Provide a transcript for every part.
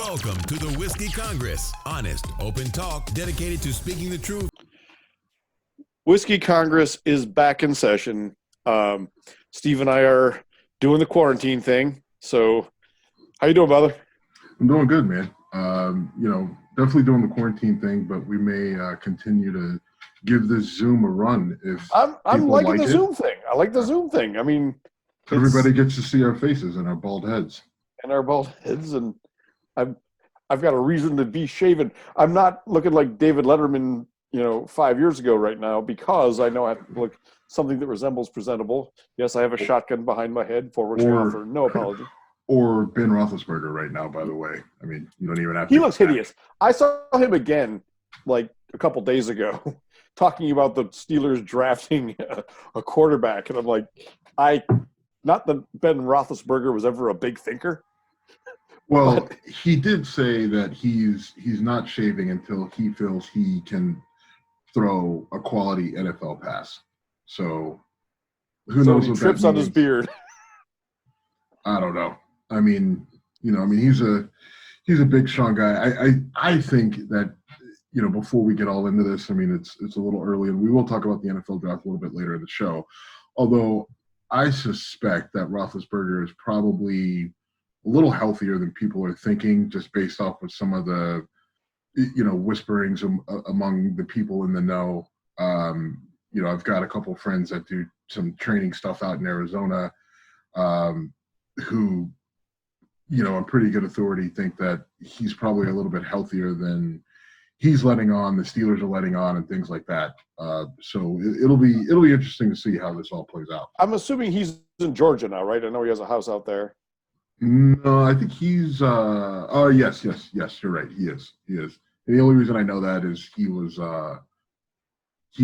Welcome to the Whiskey Congress. Honest, open talk dedicated to speaking the truth. Whiskey Congress is back in session. Steve and I are doing the quarantine thing. So, how you doing, brother? I'm doing good, man. Definitely doing the quarantine thing, but we may continue to give this Zoom a run if I'm liking like the it. Zoom thing. I like the Zoom thing. I mean, Everybody gets to see our faces and our bald heads. And our bald heads, and I've got a reason to be shaven. I'm not looking like David Letterman, 5 years ago right now, because I know I have to look something that resembles presentable. Yes, I have a shotgun behind my head, for which I offer no apology. Or Ben Roethlisberger right now, by the way. I mean, you don't even have to. He looks hideous. I saw him again, like a couple days ago, talking about the Steelers drafting a quarterback. And I'm like, not that Ben Roethlisberger was ever a big thinker. Well, he did say that he's not shaving until he feels he can throw a quality NFL pass. So who knows what trips that on means. his beard. I don't know. I mean, he's a big, strong guy. I think that, before we get all into this, I mean, it's a little early, and we will talk about the NFL draft a little bit later in the show. Although I suspect that Roethlisberger is probably a little healthier than people are thinking, just based off of some of the, whisperings among the people in the know. I've got a couple of friends that do some training stuff out in Arizona, who, on pretty good authority, think that he's probably a little bit healthier than he's letting on, the Steelers are letting on, and things like that. So it'll be interesting to see how this all plays out. I'm assuming he's in Georgia now, right? I know he has a house out there. No, I think he's yes, you're right. He is. And the only reason I know that is he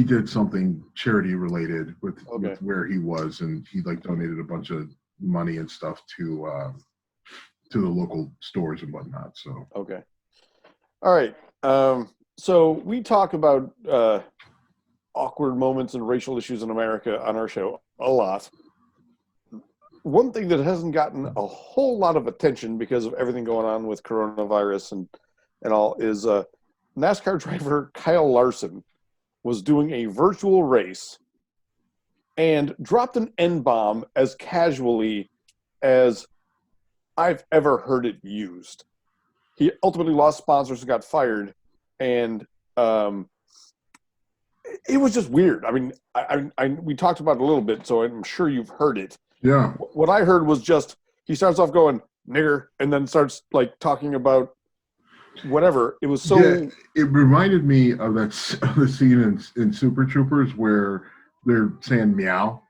did something charity related with where he was, and he donated a bunch of money and stuff to the local stores and whatnot. So okay, all right. So we talk about awkward moments and racial issues in America on our show a lot. One thing that hasn't gotten a whole lot of attention because of everything going on with coronavirus and all is NASCAR driver Kyle Larson was doing a virtual race and dropped an N-bomb as casually as I've ever heard it used. He ultimately lost sponsors and got fired, and it was just weird. I mean, we talked about it a little bit, so I'm sure you've heard it. Yeah. What I heard was just he starts off going nigger and then starts talking about whatever. It was so. Yeah, it reminded me of the scene in Super Troopers where they're saying meow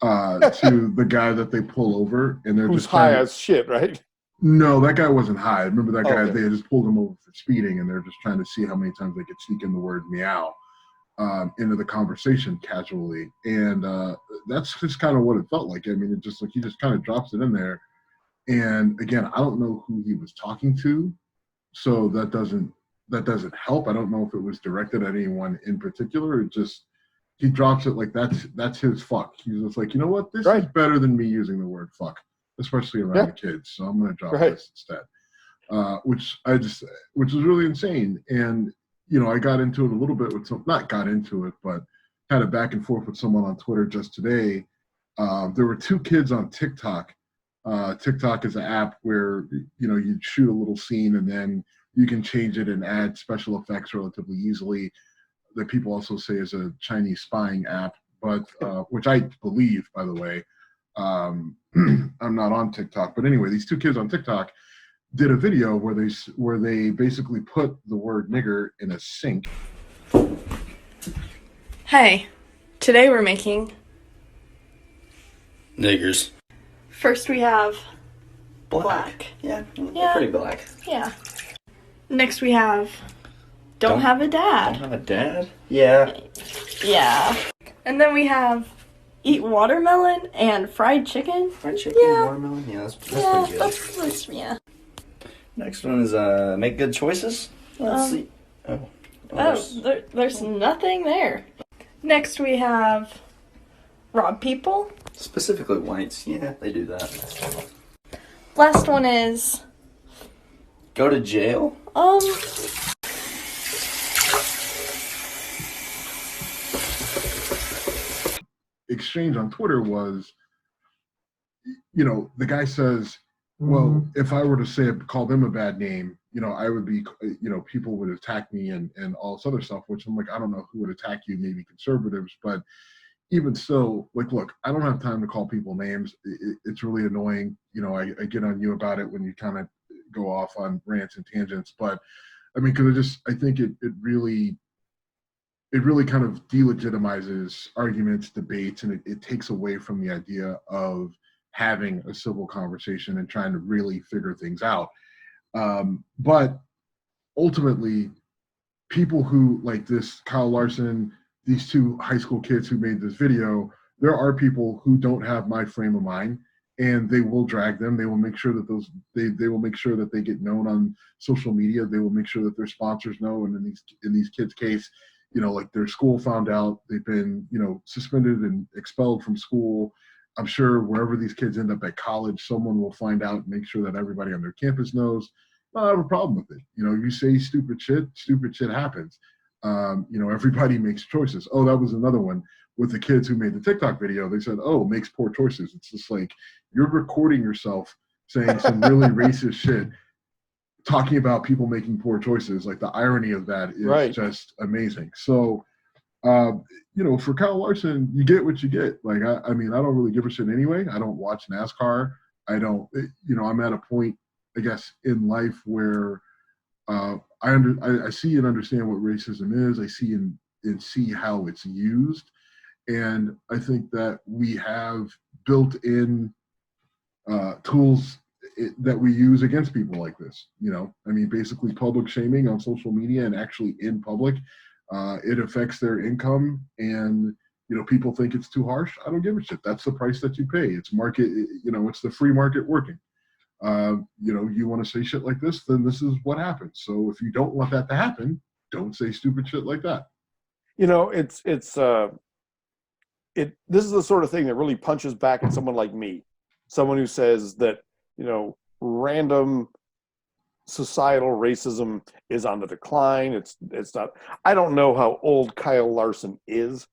to the guy that they pull over, and they're who's just high as shit, right? No, that guy wasn't high. Remember that guy? Okay. They had just pulled him over for speeding, and they're just trying to see how many times they could sneak in the word meow into the conversation casually, and that's just kind of what it felt like. I mean, it just he just kind of drops it in there, and again, I don't know who he was talking to, so that doesn't help. I don't know if it was directed at anyone in particular. It just he drops it like that's his fuck. He's just like, you know what, this is better than me using the word fuck, especially around the kids. So I'm going to drop this instead, which was really insane. And I got into it a little bit with not got into it, but had a back and forth with someone on Twitter just today. There were two kids on TikTok. TikTok is an app where, you shoot a little scene and then you can change it and add special effects relatively easily. That people also say is a Chinese spying app, but which I believe, by the way. I'm not on TikTok, but anyway, these two kids on TikTok did a video where they basically put the word nigger in a sink. Hey, today we're making niggers. First we have black. Yeah, pretty black. Yeah. Next we have don't have a dad. Don't have a dad? Yeah. Yeah. And then we have eat watermelon and fried chicken. Fried chicken and watermelon? Yeah, that's pretty good. That's yeah. Next one is make good choices. Let's see. There's nothing there. Next we have rob people. Specifically whites. Yeah, they do that. Last one is Go to jail? Exchange on Twitter was, the guy says, well, if I were to call them a bad name, I would be, people would attack me and all this other stuff, which I'm like, I don't know who would attack you, maybe conservatives, but even still, like, look, I don't have time to call people names. It's really annoying. I get on you about it when you kind of go off on rants and tangents, but I mean, because I think it really kind of delegitimizes arguments, debates, and it takes away from the idea of having a civil conversation and trying to really figure things out. But ultimately, people who like this, Kyle Larson, these two high school kids who made this video, there are people who don't have my frame of mind, and they will drag them. They will make sure that they will make sure that they get known on social media. They will make sure that their sponsors know. And in these kids' case, like their school found out, they've been, suspended and expelled from school. I'm sure wherever these kids end up at college, someone will find out and make sure that everybody on their campus knows. I don't have a problem with it. You say stupid shit happens. Everybody makes choices. Oh, that was another one with the kids who made the TikTok video. They said, oh, makes poor choices. It's just like, you're recording yourself saying some really racist shit, talking about people making poor choices. Like, the irony of that is just amazing. So, for Kyle Larson, you get what you get. Like, I mean, I don't really give a shit anyway. I don't watch NASCAR. I don't, I'm at a point, I guess, in life where I see and understand what racism is. I see and see how it's used. And I think that we have built-in tools that we use against people like this. I mean, basically public shaming on social media and actually in public. It affects their income, and people think it's too harsh. I don't give a shit. That's the price that you pay. It's market. It's the free market working. You want to say shit like this, then this is what happens. So if you don't want that to happen, don't say stupid shit like that. This is the sort of thing that really punches back at someone like me, someone who says that, random societal racism is on the decline. It's not. I don't know how old Kyle Larson is,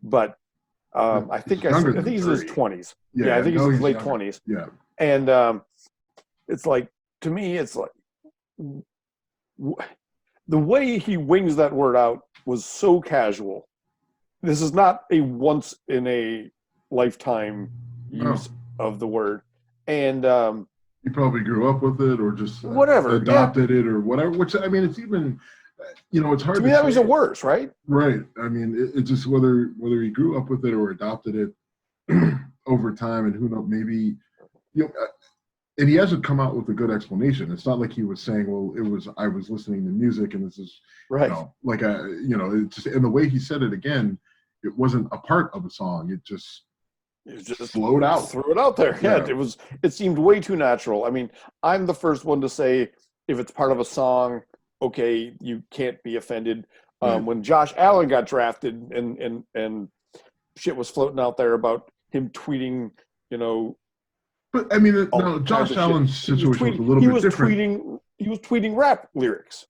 but I think he's in his 20s. Yeah, I think he's in his late 20s. Yeah, and it's like, to me, it's like the way he wings that word out was so casual. This is not a once in a lifetime use of the word, and he probably grew up with it, or just whatever, adopted it, or whatever. Which, I mean, it's even, it's hard to me, that makes it worse, right? Right. I mean, it's just whether he grew up with it or adopted it over time, and who knows, maybe, and he hasn't come out with a good explanation. It's not like he was saying, well, I was listening to music and this is right. It's just, and the way he said it again, it wasn't a part of a song. It just flowed out. Threw it out there. Yeah. It seemed way too natural. I mean, I'm the first one to say, if it's part of a song, okay, you can't be offended. When Josh Allen got drafted and shit was floating out there about him tweeting, But I mean, Josh Allen's situation was a little bit different. He was tweeting rap lyrics.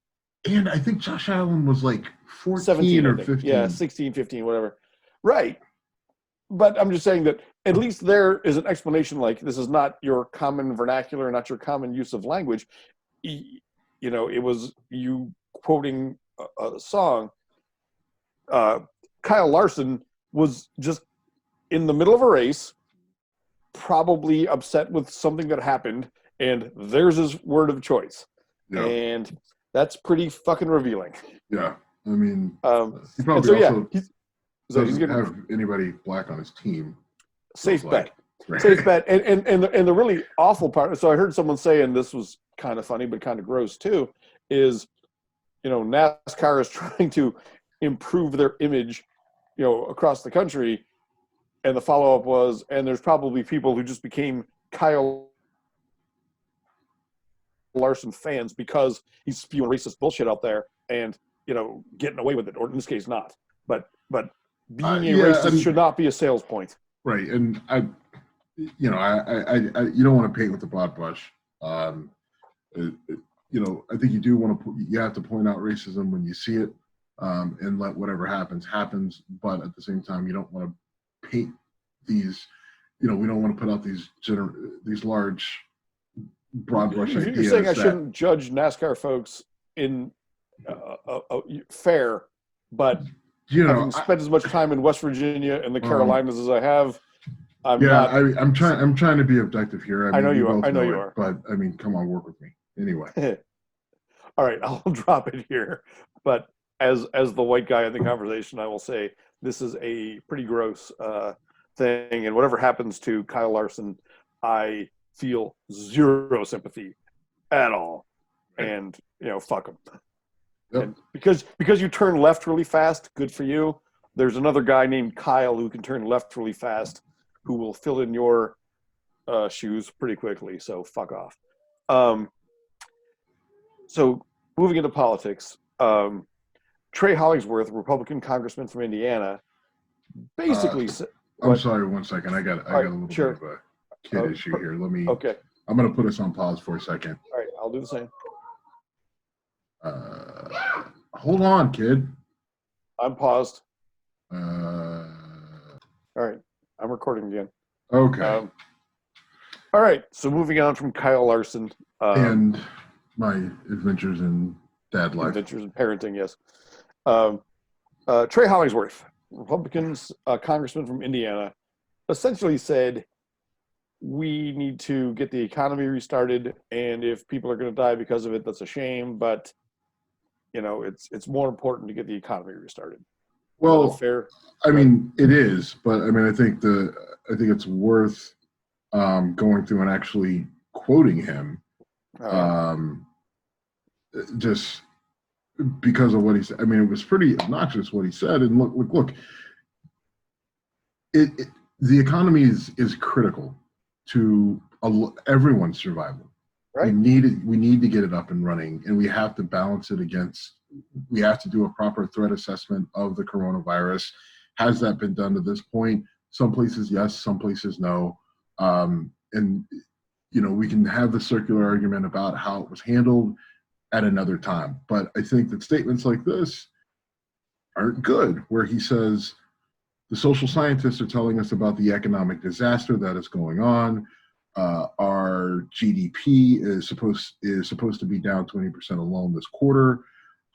And I think Josh Allen was like 14 17 or 15. Yeah, 16, 15, whatever. Right. But I'm just saying that at least there is an explanation, like, this is not your common vernacular, not your common use of language. It was you quoting a song. Kyle Larson was just in the middle of a race, probably upset with something that happened, and there's his word of choice. Yeah. And that's pretty fucking revealing. Yeah. I mean, he probably doesn't have anybody black on his team. Safe bet. Right. Safe bet. And the really awful part, so I heard someone say, and this was kind of funny but kind of gross too, is, NASCAR is trying to improve their image, across the country. And the follow-up was, and there's probably people who just became Kyle Larson fans because he's spewing racist bullshit out there and, getting away with it, or in this case not. But being a racist should not be a sales point. Right. And I you don't want to paint with the broad brush. I think you do want to, you have to point out racism when you see it, and let whatever happens. But at the same time, you don't want to paint these, we don't want to put out these large, broad brush You're ideas. saying I shouldn't judge NASCAR folks in fair, but having spent as much time in West Virginia and the Carolinas as I have, I'm trying to be objective here. I know you are. But I mean, come on, work with me anyway. All right, I'll drop it here. But as the white guy in the conversation, I will say this is a pretty gross thing, and whatever happens to Kyle Larson, I feel zero sympathy at all, and fuck him. Yep. And because you turn left really fast, good for you. There's another guy named Kyle who can turn left really fast, who will fill in your shoes pretty quickly. So fuck off. So moving into politics, Trey Hollingsworth, Republican congressman from Indiana, basically. I'm sorry, 1 second. I got a little bit of a kid issue here. Okay. I'm going to put us on pause for a second. All right, I'll do the same. Hold on, kid. I'm paused. All right, I'm recording again. Okay. All right, so moving on from Kyle Larson. And my adventures in dad life. Adventures in parenting, yes. Trey Hollingsworth, Republicans congressman from Indiana, essentially said, we need to get the economy restarted, and if people are going to die because of it, that's a shame, but it's more important to get the economy restarted. Well, fair. I mean, it is, but I mean, I think it's worth going through and actually quoting him, just because of what he said. I mean, it was pretty obnoxious what he said. And look, the economy is critical to everyone's survival. Right. We need to get it up and running, and we have to balance it against. We have to do a proper threat assessment of the coronavirus. Has that been done to this point? Some places yes, some places no. And we can have the circular argument about how it was handled at another time. But I think that statements like this aren't good, where he says the social scientists are telling us about the economic disaster that is going on. Our GDP is supposed to be down 20% alone this quarter.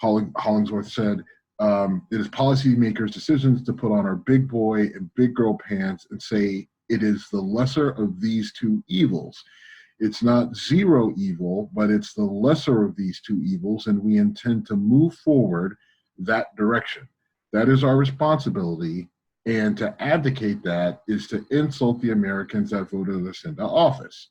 Hollingsworth said, it is policymakers' decisions to put on our big boy and big girl pants and say it is the lesser of these two evils. It's not zero evil, but it's the lesser of these two evils, and we intend to move forward that direction. That is our responsibility, and to advocate that is to insult the Americans that voted us into office.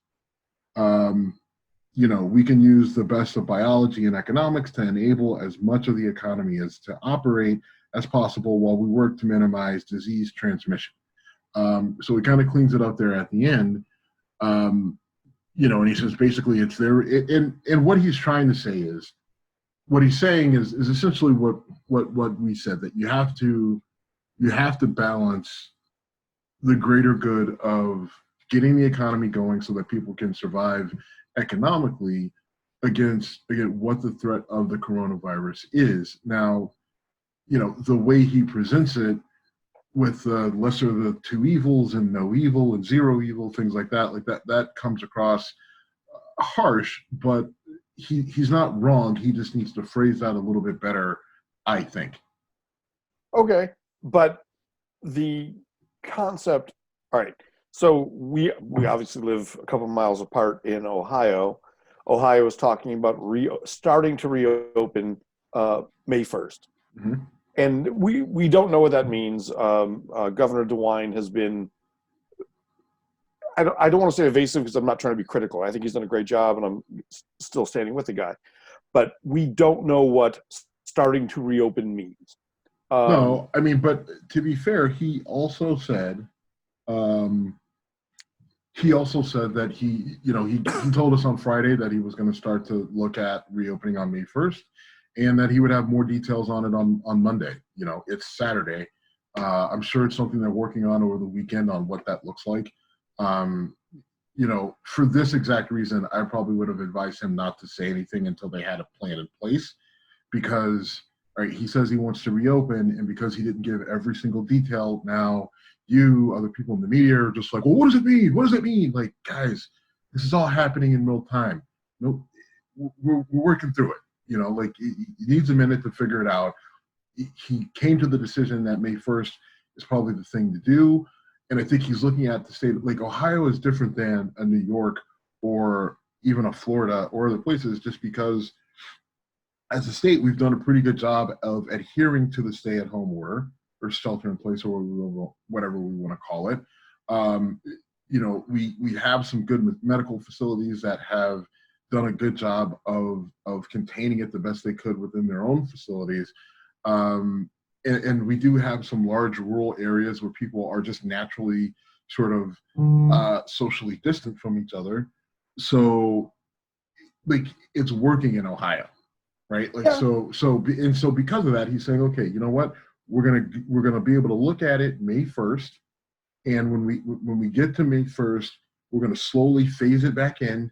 We can use the best of biology and economics to enable as much of the economy as to operate as possible while we work to minimize disease transmission. So he kind of cleans it up there at the end. And he says basically it's there. And what he's trying to say is, what he's saying is essentially what we said, that you have to balance the greater good of getting the economy going so that people can survive economically against what the threat of the coronavirus is. Now, the way he presents it with the lesser of the two evils and no evil and zero evil, things like that comes across harsh, but he's not wrong. He just needs to phrase that a little bit better, I think. Okay, but the concept, all right, so we obviously live a couple miles apart in Ohio. Ohio is talking about starting to reopen May 1st. Mm-hmm. And we don't know what that means. Governor DeWine has been, I don't want to say evasive because I'm not trying to be critical. I think he's done a great job and I'm still standing with the guy. But we don't know what starting to reopen means. No, I mean, but to be fair, he also said that he told us on Friday that he was going to start to look at reopening on May 1st. And that he would have more details on it on Monday. It's Saturday. I'm sure it's something they're working on over the weekend on what that looks like. for this exact reason, I probably would have advised him not to say anything until they had a plan in place, because right, he says he wants to reopen, and because he didn't give every single detail, now other people in the media are just like, well, what does it mean? What does it mean? Like, guys, this is all happening in real time. No, we're working through it. Like he needs a minute to figure it out. He came to the decision that May 1st is probably the thing to do. And I think he's looking at the state, like Ohio is different than a New York or even a Florida or other places, just because as a state, we've done a pretty good job of adhering to the stay-at-home order or shelter-in-place or whatever we want to call it. We have some good medical facilities that have done a good job of containing it the best they could within their own facilities. And we do have some large rural areas where people are just naturally sort of socially distant from each other. So, like, it's working in Ohio, right? Like, yeah. So because of that, he's saying, okay, you know what? We're gonna be able to look at it May 1st, and when we get to May 1st, we're gonna slowly phase it back in.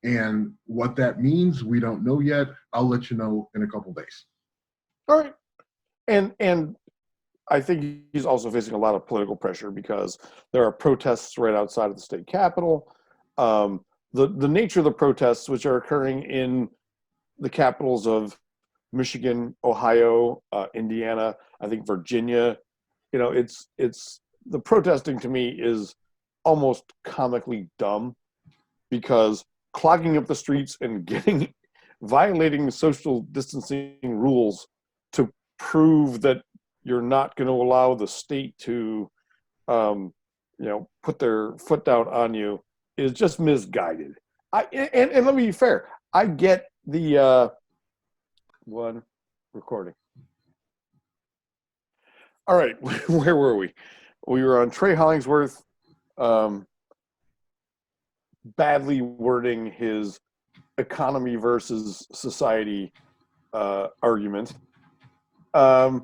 And what that means, we don't know yet. I'll let you know in a couple days. All right. And I think he's also facing a lot of political pressure because there are protests right outside of the state capitol. The nature of the protests, which are occurring in the capitals of Michigan, Ohio, Indiana, I think Virginia, it's the protesting to me is almost comically dumb, because clogging up the streets and violating social distancing rules to prove that you're not going to allow the state to, put their foot down on you is just misguided. And let me be fair. I get the one recording. All right, where were we? We were on Trey Hollingsworth badly wording his economy versus society argument. But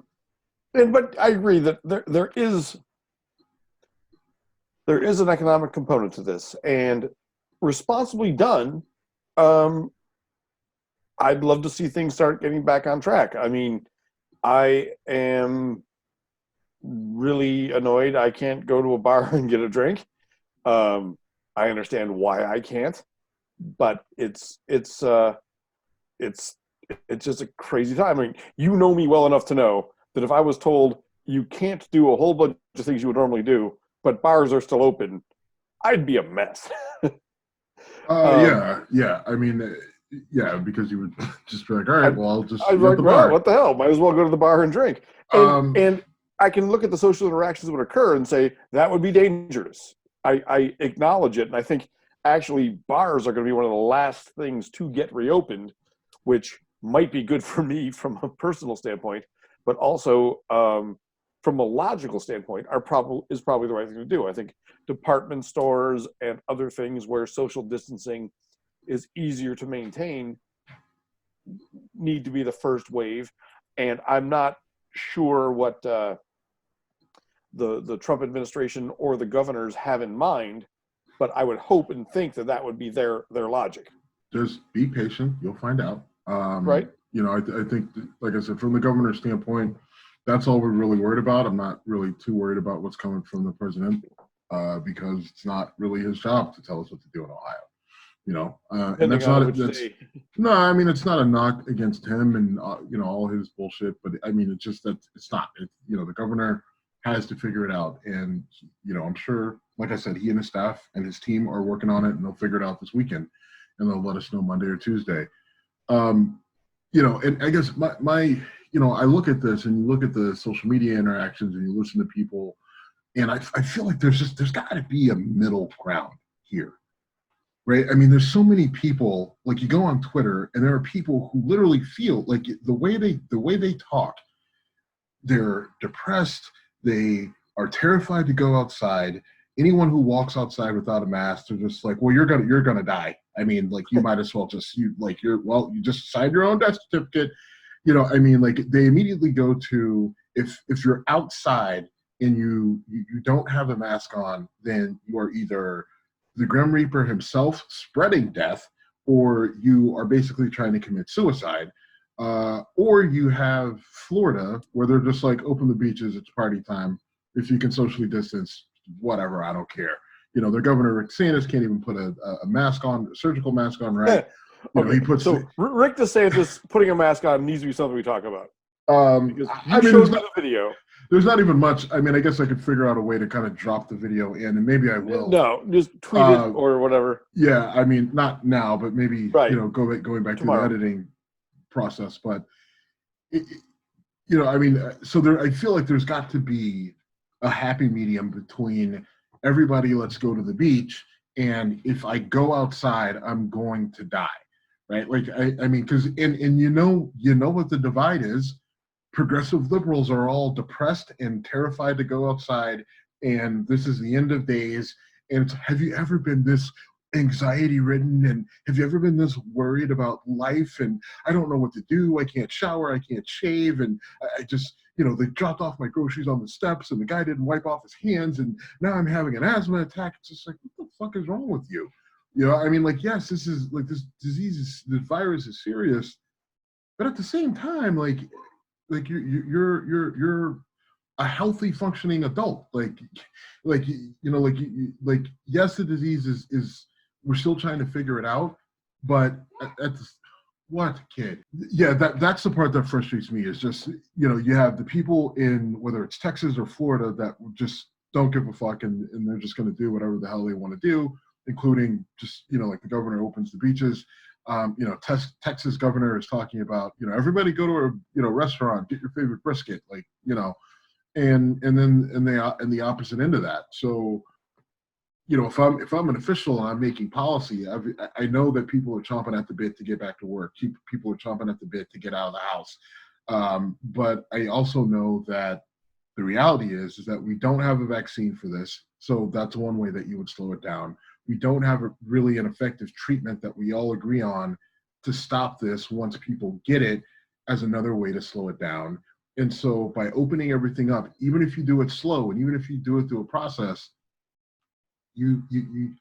I agree that there is an economic component to this, and responsibly done, I'd love to see things start getting back on track. I mean, I am really annoyed I can't go to a bar and get a drink. I understand why I can't, but it's just a crazy time. I mean, you know me well enough to know that if I was told you can't do a whole bunch of things you would normally do, but bars are still open, I'd be a mess. Yeah. I mean, because you would just be like, all right, well, I'll just go to the bar. What the hell? Might as well go to the bar and drink. And I can look at the social interactions that would occur and say that would be dangerous. I acknowledge it, and I think actually bars are going to be one of the last things to get reopened, which might be good for me from a personal standpoint, but also from a logical standpoint is probably the right thing to do. I think department stores and other things where social distancing is easier to maintain need to be the first wave, and I'm not sure what the Trump administration or the governors have in mind, but I would hope and think that would be their logic. Just be patient. You'll find out. Right. I think, like I said, from the governor's standpoint, that's all we're really worried about. I'm not really too worried about what's coming from the president because it's not really his job to tell us what to do in Ohio. And that's not no. I mean, it's not a knock against him and all his bullshit, but I mean, it's just that it's not. The governor has to figure it out, and I'm sure, like I said, he and his staff and his team are working on it, and they'll figure it out this weekend, and they'll let us know Monday or Tuesday. And I guess my I look at this and you look at the social media interactions and you listen to people, and I feel like there's got to be a middle ground here, right? I mean, there's so many people, like you go on Twitter and there are people who literally feel like the way they talk, they're depressed. They are terrified to go outside. Anyone who walks outside without a mask, they're just like, well, you're gonna die. I mean, like, you might as well you just signed your own death certificate. I mean, like, they immediately go to, if you're outside and you don't have a mask on, then you are either the Grim Reaper himself spreading death, or you are basically trying to commit suicide. Or you have Florida, where they're just like, open the beaches, it's party time. If you can socially distance, whatever, I don't care. You know, their governor, Rick DeSantis, can't even put a mask on, a surgical mask on, right? You know, he puts Rick DeSantis putting a mask on needs to be something we talk about. Because I mean, showed me the video. There's not even much. I mean, I guess I could figure out a way to kind of drop the video in, and maybe I will. No, just tweet it or whatever. Yeah, I mean, not now, but maybe right. You know, going back Tomorrow. to the editing process. But you know, I mean, so there. I feel like there's got to be a happy medium between everybody. Let's go to the beach, and if I go outside, I'm going to die, right? Like I mean, because and you know what the divide is. Progressive liberals are all depressed and terrified to go outside, and this is the end of days. And have you ever been this anxiety ridden, and have you ever been this worried about life, and I don't know what to do, I can't shower, I can't shave, and I just, you know, they dropped off my groceries on the steps and the guy didn't wipe off his hands, and now I'm having an asthma attack. It's just like, what the fuck is wrong with you? You know, I mean, like, yes, this is like, this disease, this virus is serious, but at the same time, like you're a healthy functioning adult. Like you know, like yes, the disease is we're still trying to figure it out, but at the, what kid? Yeah, that's the part that frustrates me is just, you know, you have the people in whether it's Texas or Florida that just don't give a fuck and they're just going to do whatever the hell they want to do, including just, you know, like the governor opens the beaches. You know, Texas governor is talking about, you know, everybody go to a, you know, restaurant, get your favorite brisket, like, you know, and the opposite end of that. So, you know, if I'm an official and I'm making policy, I know that people are chomping at the bit to get back to work. People are chomping at the bit to get out of the house. But I also know that the reality is that we don't have a vaccine for this. So that's one way that you would slow it down. We don't have really an effective treatment that we all agree on to stop this once people get it, as another way to slow it down. And so by opening everything up, even if you do it slow and even if you do it through a process, you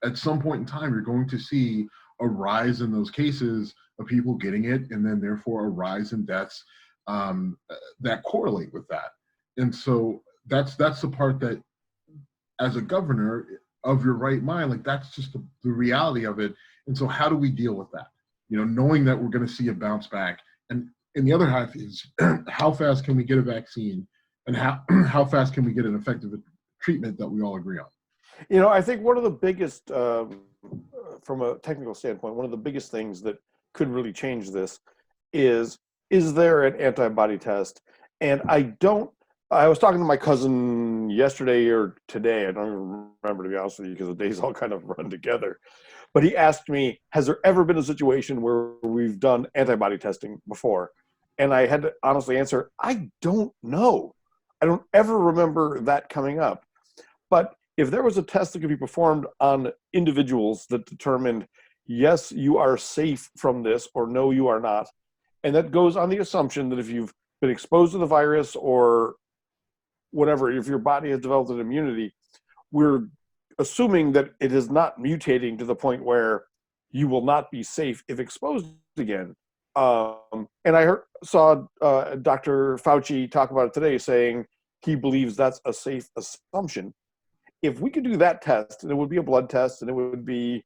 at some point in time, you're going to see a rise in those cases of people getting it, and then therefore a rise in deaths that correlate with that. And so that's the part that, as a governor of your right mind, like that's just the reality of it. And so how do we deal with that? You know, knowing that we're going to see a bounce back. And the other half is how fast can we get a vaccine, and how fast can we get an effective treatment that we all agree on? You know, I think one of the biggest, from a technical standpoint, one of the biggest things that could really change this is there an antibody test? And I was talking to my cousin yesterday or today. I don't even remember, to be honest with you, because the days all kind of run together. But he asked me, has there ever been a situation where we've done antibody testing before? And I had to honestly answer, I don't know. I don't ever remember that coming up. But if there was a test that could be performed on individuals that determined, yes, you are safe from this, or no, you are not, and that goes on the assumption that if you've been exposed to the virus or whatever, if your body has developed an immunity, we're assuming that it is not mutating to the point where you will not be safe if exposed again. And I saw Dr. Fauci talk about it today, saying he believes that's a safe assumption. If we could do that test, and it would be a blood test, and it would be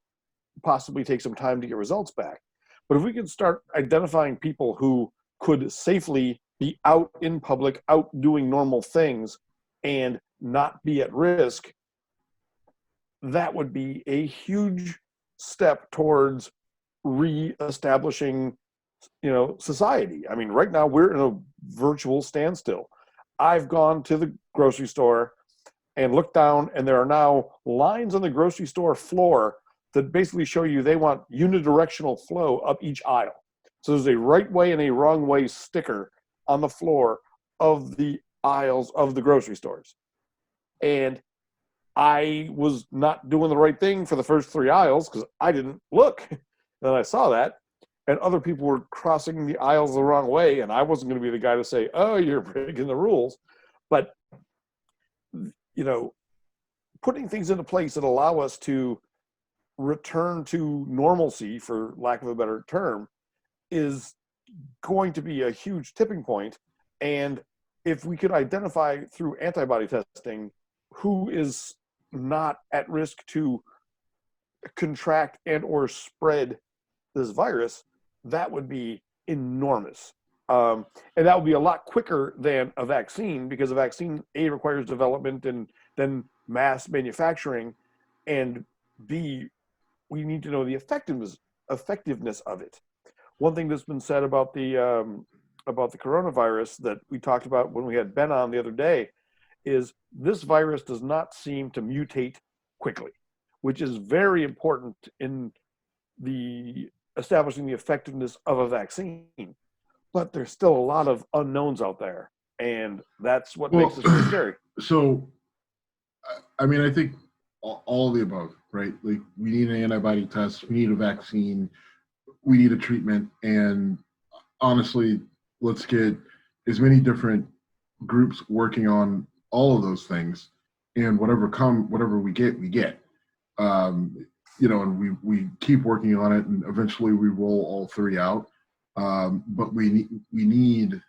possibly take some time to get results back. But if we could start identifying people who could safely be out in public, out doing normal things, and not be at risk, that would be a huge step towards re-establishing, you know, society. I mean, right now we're in a virtual standstill. I've gone to the grocery store and looked down, and there are now lines on the grocery store floor that basically show you they want unidirectional flow up each aisle. So there's a right way and a wrong way sticker on the floor of the aisles of the grocery stores. And I was not doing the right thing for the first 3 aisles because I didn't look. Then I saw that, and other people were crossing the aisles the wrong way, and I wasn't going to be the guy to say, oh, you're breaking the rules. But, you know, putting things into place that allow us to return to normalcy, for lack of a better term, is going to be a huge tipping point. And if we could identify through antibody testing who is not at risk to contract and or spread this virus, that would be enormous. And that would be a lot quicker than a vaccine, because a vaccine, A, requires development and then mass manufacturing, and B, we need to know the effectiveness of it. One thing that's been said about the coronavirus that we talked about when we had Ben on the other day is this virus does not seem to mutate quickly, which is very important in the establishing the effectiveness of a vaccine. But there's still a lot of unknowns out there, and that's what makes it so scary. So, I mean, I think all of the above, right? Like, we need an antibody test, we need a vaccine, we need a treatment, and honestly, let's get as many different groups working on all of those things, and whatever we get, we get. You know, and we keep working on it, and eventually we roll all three out. But we need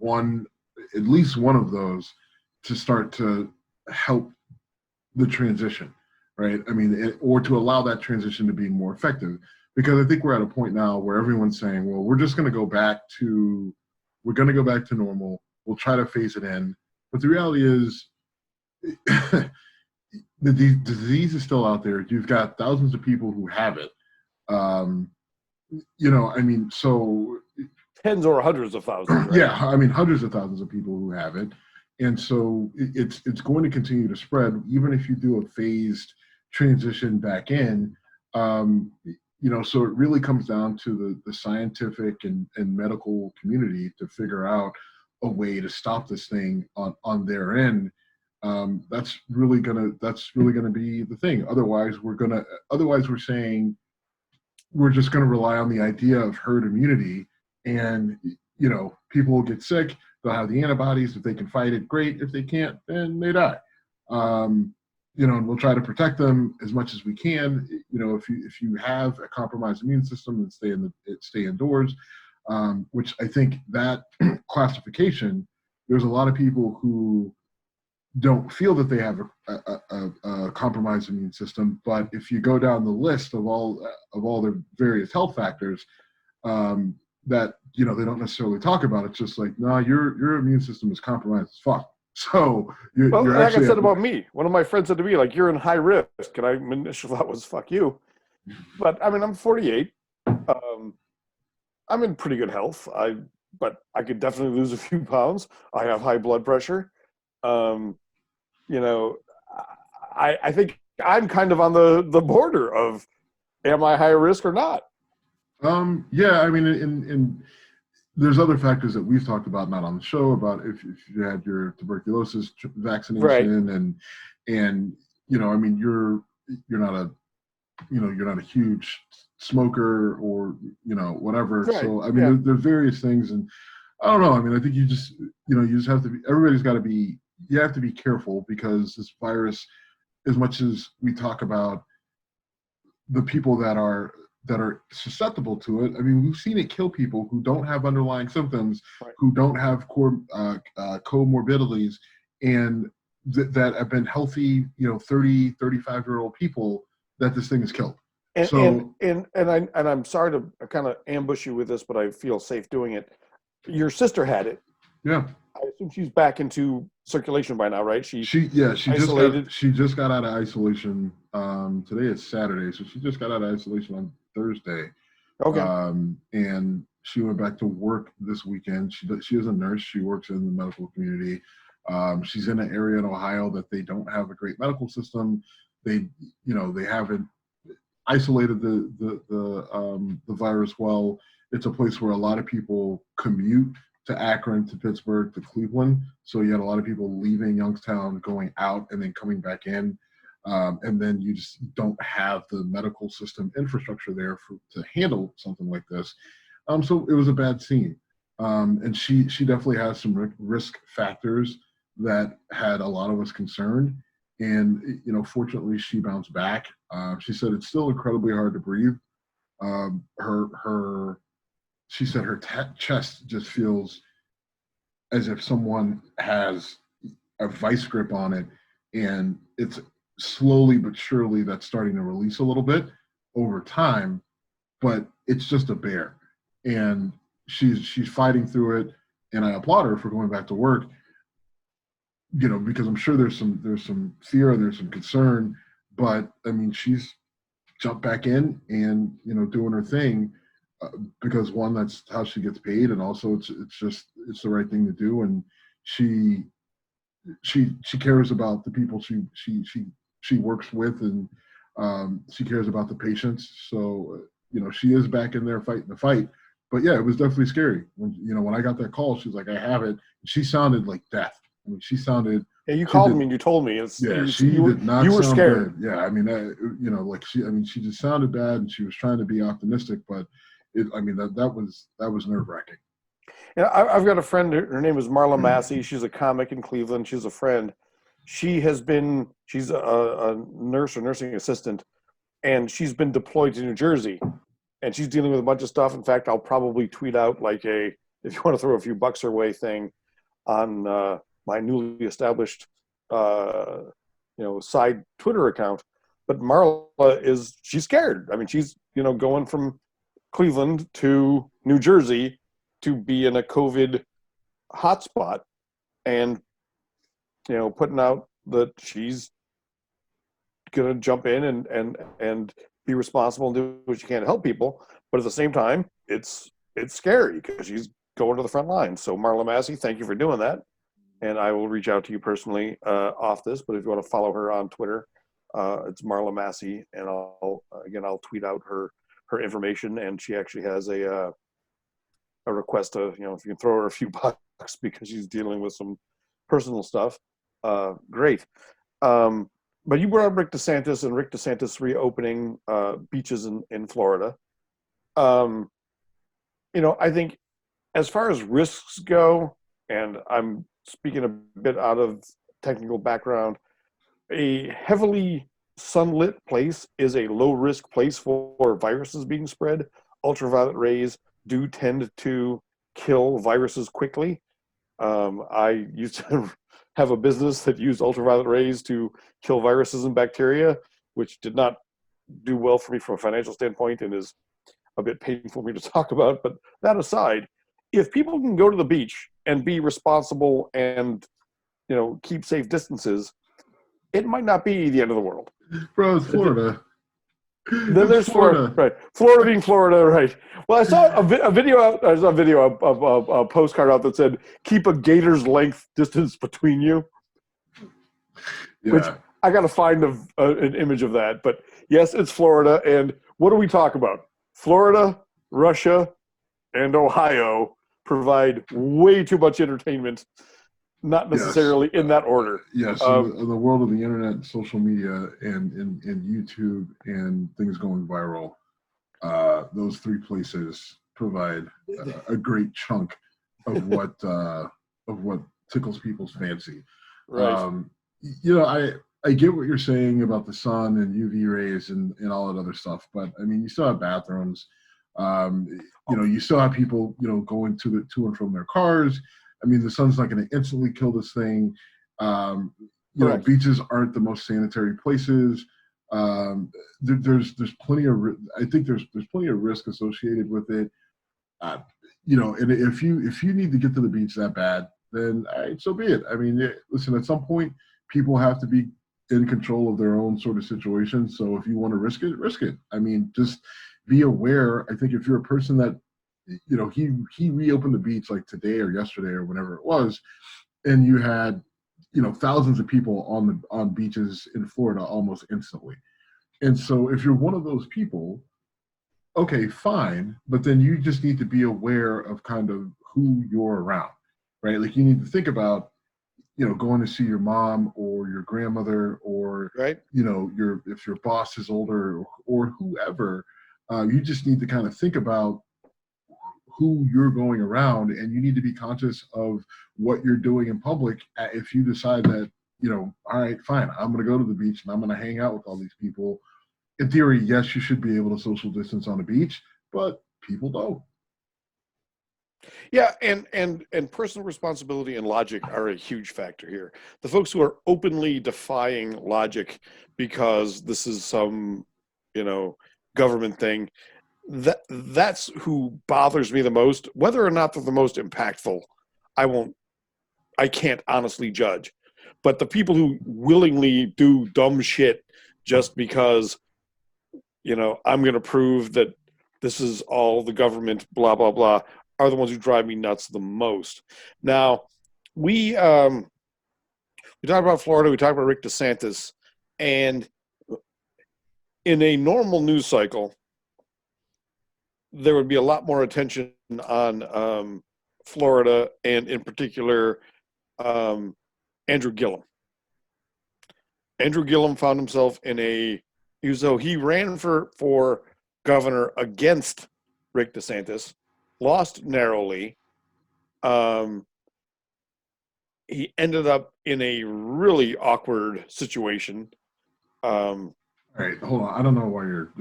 at least one of those to start to help the transition, right? I mean, or to allow that transition to be more effective, because I think we're at a point now where everyone's saying, well, we're going to go back to normal. We'll try to phase it in. But the reality is the disease is still out there. You've got thousands of people who have it. You know, I mean, so tens or hundreds of thousands. Right? Yeah, I mean, hundreds of thousands of people who have it, and so it's going to continue to spread, even if you do a phased transition back in. You know, so it really comes down to the scientific and medical community to figure out a way to stop this thing on their end. That's really gonna be the thing. Otherwise, we're saying we're just going to rely on the idea of herd immunity, and, you know, people will get sick, they'll have the antibodies. If they can fight it, great. If they can't, then they die. You know, and we'll try to protect them as much as we can. You know, if you have a compromised immune system, then stay indoors, which I think that classification, there's a lot of people who don't feel that they have a compromised immune system, but if you go down the list of all the various health factors that, you know, they don't necessarily talk about, it's just like, no, your immune system is compromised as fuck. So you're like I said about me, one of my friends said to me, like, you're in high risk, and my initial thought was, fuck you. But I mean, I'm 48. I'm in pretty good health. But I could definitely lose a few pounds. I have high blood pressure. You know, I think I'm kind of on the border of, am I high risk or not? Yeah, I mean, and there's other factors that we've talked about, not on the show, about if you had your tuberculosis vaccination, right. and you know, I mean, you're not a huge smoker, or, you know, whatever. Right. So I mean, there's various things, and I don't know. I mean, I think you just have to be. Everybody's got to be. You have to be careful, because this virus, as much as we talk about the people that are susceptible to it, I mean, we've seen it kill people who don't have underlying symptoms, right. who don't have comorbidities, and that have been healthy, you know, 30, 35-year-old people that this thing has killed. And I'm sorry to kind of ambush you with this, but I feel safe doing it. Your sister had it. Yeah. I assume she's back into circulation by now, right? She just got out of isolation. Today is Saturday, so she just got out of isolation on Thursday. Okay. And she went back to work this weekend. She is a nurse. She works in the medical community. She's in an area in Ohio that they don't have a great medical system. They haven't isolated the virus well. It's a place where a lot of people commute to Akron, to Pittsburgh, to Cleveland. So you had a lot of people leaving Youngstown, going out, and then coming back in. And then you just don't have the medical system infrastructure there to handle something like this. So it was a bad scene. And she definitely has some risk factors that had a lot of us concerned. And, fortunately she bounced back. She said it's still incredibly hard to breathe. She said her chest just feels as if someone has a vice grip on it, and it's slowly but surely that's starting to release a little bit over time, but it's just a bear. And she's fighting through it, and I applaud her for going back to work, because I'm sure there's some fear, there's some concern, but I mean, she's jumped back in and, doing her thing, because one, that's how she gets paid, and also it's the right thing to do. And she cares about the people she works with, and she cares about the patients. So, she is back in there fighting the fight. But yeah, it was definitely scary when I got that call. She was like, "I have it." She sounded like death. I mean, she sounded. Yeah, you called me and you told me. She did not. You were sound scared. Good. Yeah, I mean, she just sounded bad, and she was trying to be optimistic, but that was nerve wracking. And I've got a friend. Her name is Marla Massey. She's a comic in Cleveland. She's a friend. She's a nurse or nursing assistant, and she's been deployed to New Jersey, and she's dealing with a bunch of stuff. In fact, I'll probably tweet out if you want to throw a few bucks her way thing on my newly established side Twitter account. But Marla she's scared. I mean, she's going from Cleveland to New Jersey to be in a COVID hotspot, and putting out that she's gonna jump in and be responsible and do what she can to help people. But at the same time, it's scary because she's going to the front line. So Marla Massey, thank you for doing that. And I will reach out to you personally off this. But if you want to follow her on Twitter, it's Marla Massey, and I'll tweet out her information. And she actually has a request to, if you can throw her a few bucks because she's dealing with some personal stuff. Great. But you brought up Rick DeSantis and Rick DeSantis reopening beaches in Florida. I think as far as risks go, and I'm speaking a bit out of technical background, a heavily sunlit place is a low risk place for viruses being spread. Ultraviolet rays do tend to kill viruses quickly. I used to have a business that used ultraviolet rays to kill viruses and bacteria, which did not do well for me from a financial standpoint and is a bit painful for me to talk about. But that aside, if people can go to the beach and be responsible and keep safe distances, it might not be the end of the world. Bro, it's Florida. Then there's Florida, right? Florida being Florida, right? Well, I saw a video. I saw a video of a postcard out that said, "Keep a gator's length distance between you." Yeah. Which I got to find an image of that. But yes, it's Florida. And what do we talk about? Florida, Russia, and Ohio provide way too much entertainment, not necessarily in that order. Yes, in the world of the internet, social media, and YouTube, and things going viral, those three places provide a great chunk of what tickles people's fancy. Right. I get what you're saying about the sun and UV rays and all that other stuff, but I mean, you still have bathrooms. You still have people, going to and from their cars. I mean, the sun's not going to instantly kill this thing. Beaches aren't the most sanitary places. There's plenty of, I think there's plenty of risk associated with it. And if you need to get to the beach that bad, then so be it. I mean, listen, at some point, people have to be in control of their own sort of situation. So if you want to risk it, risk it. I mean, just be aware. I think if you're a person that, he reopened the beach like today or yesterday or whenever it was, and you had, thousands of people on beaches in Florida almost instantly. And so if you're one of those people, okay, fine, but then you just need to be aware of kind of who you're around, right? Like you need to think about, going to see your mom or your grandmother or, right. If your boss is older or whoever, you just need to kind of think about who you're going around, and you need to be conscious of what you're doing in public if you decide that, all right, fine, I'm going to go to the beach and I'm going to hang out with all these people. In theory, yes, you should be able to social distance on the beach, but people don't. Yeah, and personal responsibility and logic are a huge factor here. The folks who are openly defying logic because this is some, government thing, that's who bothers me the most. Whether or not they're the most impactful, I can't honestly judge. But the people who willingly do dumb shit just because, I'm going to prove that this is all the government, blah, blah, blah, are the ones who drive me nuts the most. Now, we talked about Florida, we talked about Rick DeSantis, and in a normal news cycle, there would be a lot more attention on Florida and in particular Andrew Gillum. Andrew Gillum found himself he ran for governor against Rick DeSantis, lost narrowly. He ended up in a really awkward situation. All right, hold on. I don't know why you're.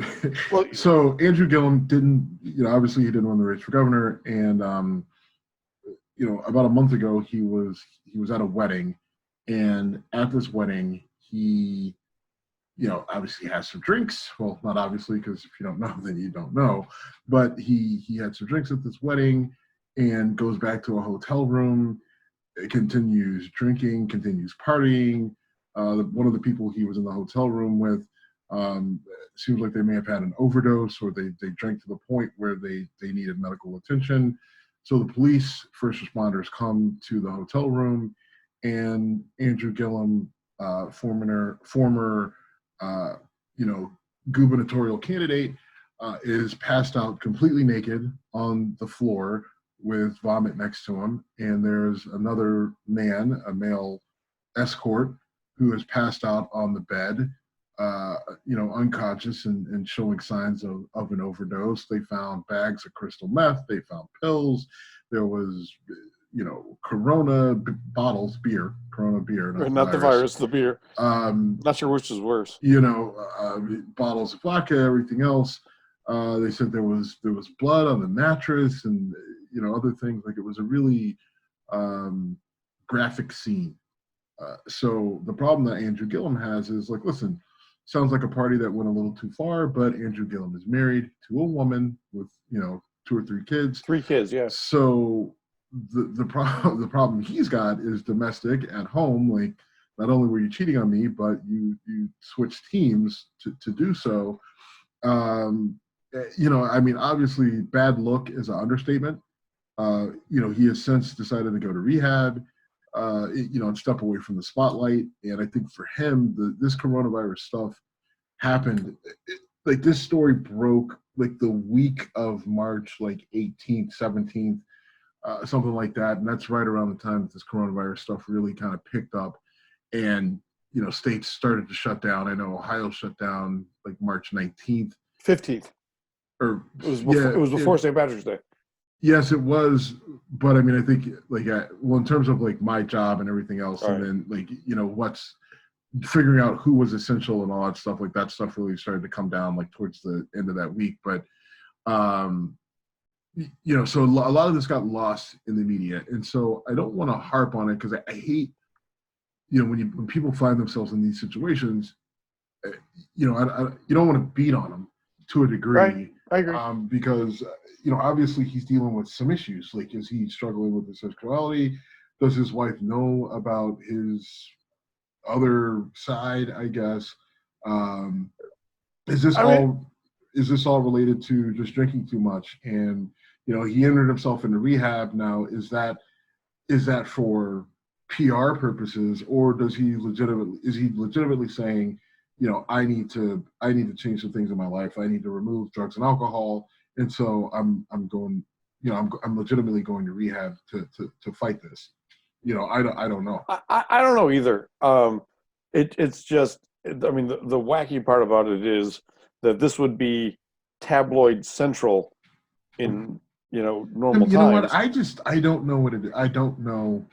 Well, so Andrew Gillum didn't, obviously he didn't win the race for governor, and about a month ago he was at a wedding, and at this wedding he, obviously has some drinks. Well, not obviously, because if you don't know, then you don't know. But he had some drinks at this wedding, and goes back to a hotel room, continues drinking, continues partying. One of the people he was in the hotel room with. Seems like they may have had an overdose, or they drank to the point where they needed medical attention. So the police, first responders, come to the hotel room, and Andrew Gillum, former gubernatorial candidate, is passed out completely naked on the floor with vomit next to him, and there's another man, a male escort, who is passed out on the bed. Unconscious and showing signs of an overdose. They found bags of crystal meth. They found pills. There was, Corona bottles, Corona beer. Not the virus, the beer. Not sure which is worse. Bottles of vodka, everything else. They said there was blood on the mattress and, other things. Like, it was a really graphic scene. So the problem that Andrew Gillum has is, like, listen, sounds like a party that went a little too far, but Andrew Gillum is married to a woman with, 2 or 3 kids. 3 kids, yes. So the problem he's got is domestic at home. Like, not only were you cheating on me, but you switched teams to do so. Obviously bad look is an understatement. He has since decided to go to rehab. And step away from the spotlight. And I think for him, this coronavirus stuff happened. This story broke like the week of March, like 18th, 17th, something like that. And that's right around the time that this coronavirus stuff really kind of picked up. And, states started to shut down. I know Ohio shut down like March 19th. 15th. It was before St. Patrick's Day. Yes, it was, but I mean, I think in terms of like my job and everything else, right. And then what's figuring out who was essential and all that stuff, like that stuff really started to come down like towards the end of that week. But, so a lot of this got lost in the media, and so I don't want to harp on it because I hate, when people find themselves in these situations, you don't want to beat on them to a degree. Right. I agree. Because obviously he's dealing with some issues. Like, is he struggling with his sexuality? Does his wife know about his other side, I guess? Is this all related to just drinking too much? And, he entered himself into rehab. Now, is that for PR purposes, or is he legitimately saying, I need to change some things in my life. I need to remove drugs and alcohol. And so I'm going, I'm legitimately going to rehab to fight this. I don't know. I don't know either. It's just, I mean, the wacky part about it is that this would be tabloid central in, normal times. You know what? I don't know what it is. I don't know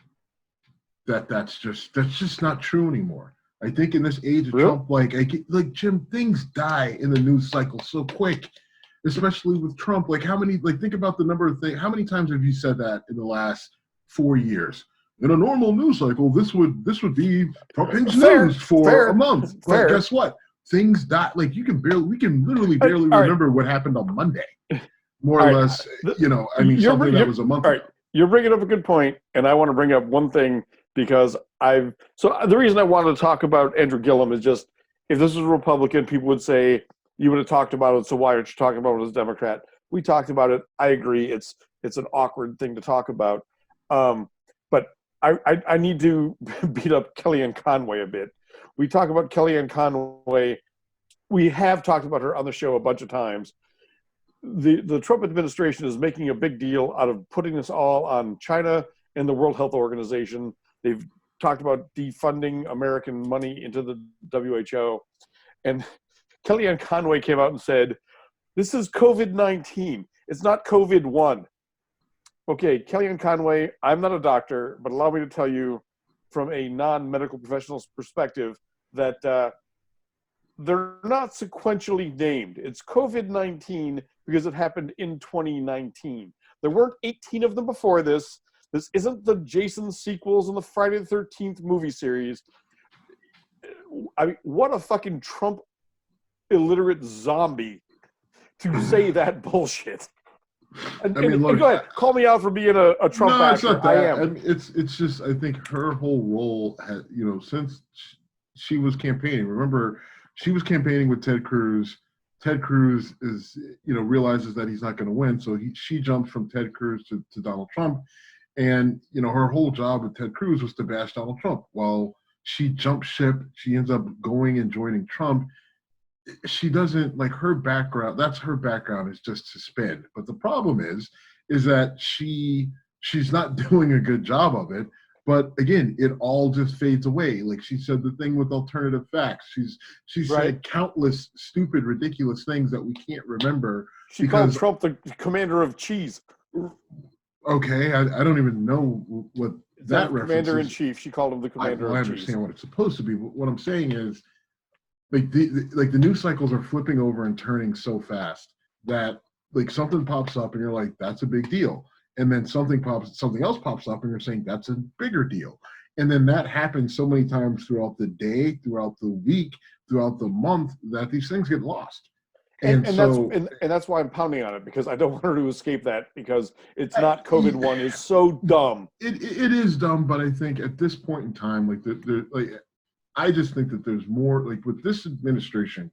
that's just not true anymore. I think in this age of Really? Trump, like Jim, things die in the news cycle so quick, especially with Trump. Like think about the number of things. How many times have you said that in the last 4 years? In a normal news cycle, this would be front page news for a month. But guess what? Things die. Like we can literally barely remember what happened on Monday, more or less. Something that was a month ago. You're bringing up a good point, and I want to bring up one thing because the reason I wanted to talk about Andrew Gillum is just, if this was a Republican, people would say you would have talked about it, so why aren't you talking about it as a Democrat? We talked about it. I agree. It's an awkward thing to talk about. But I need to beat up Kellyanne Conway a bit. We talk about Kellyanne Conway. We have talked about her on the show a bunch of times. The Trump administration is making a big deal out of putting this all on China and the World Health Organization. They've talked about defunding American money into the WHO. And Kellyanne Conway came out and said, this is COVID-19. It's not COVID-1. Okay, Kellyanne Conway, I'm not a doctor, but allow me to tell you from a non-medical professional's perspective that they're not sequentially named. It's COVID-19 because it happened in 2019. There weren't 18 of them before this. This isn't the Jason sequels and the Friday the 13th movie series. I mean, what a fucking Trump illiterate zombie to say that bullshit. And go ahead, call me out for being a Trump actor. It's not that. I am. It's just, I think her whole role has, since she was campaigning. Remember, she was campaigning with Ted Cruz. Ted Cruz realizes that he's not going to win, so she jumps from Ted Cruz to Donald Trump, and her whole job with Ted Cruz was to bash Donald Trump. While she jumped ship, she ends up going and joining Trump. She doesn't like her background. That's her background, is just to spin. But the problem is that she's not doing a good job of it. But again, it all just fades away. Like she said, the thing with alternative facts. She's said countless stupid, ridiculous things that we can't remember. She called Trump the commander of cheese. Okay, I don't even know what that reference is. Commander in chief. She called him the commander of cheese. I understand what it's supposed to be. But what I'm saying is, the news cycles are flipping over and turning so fast that something pops up and you're like, that's a big deal. And then something else pops up and you're saying that's a bigger deal. And then that happens so many times throughout the day, throughout the week, throughout the month, that these things get lost. And that's why I'm pounding on it, because I don't want her to escape that, because it's not COVID-1 is so dumb. It is dumb, but I think at this point in time, I just think that there's more, with this administration,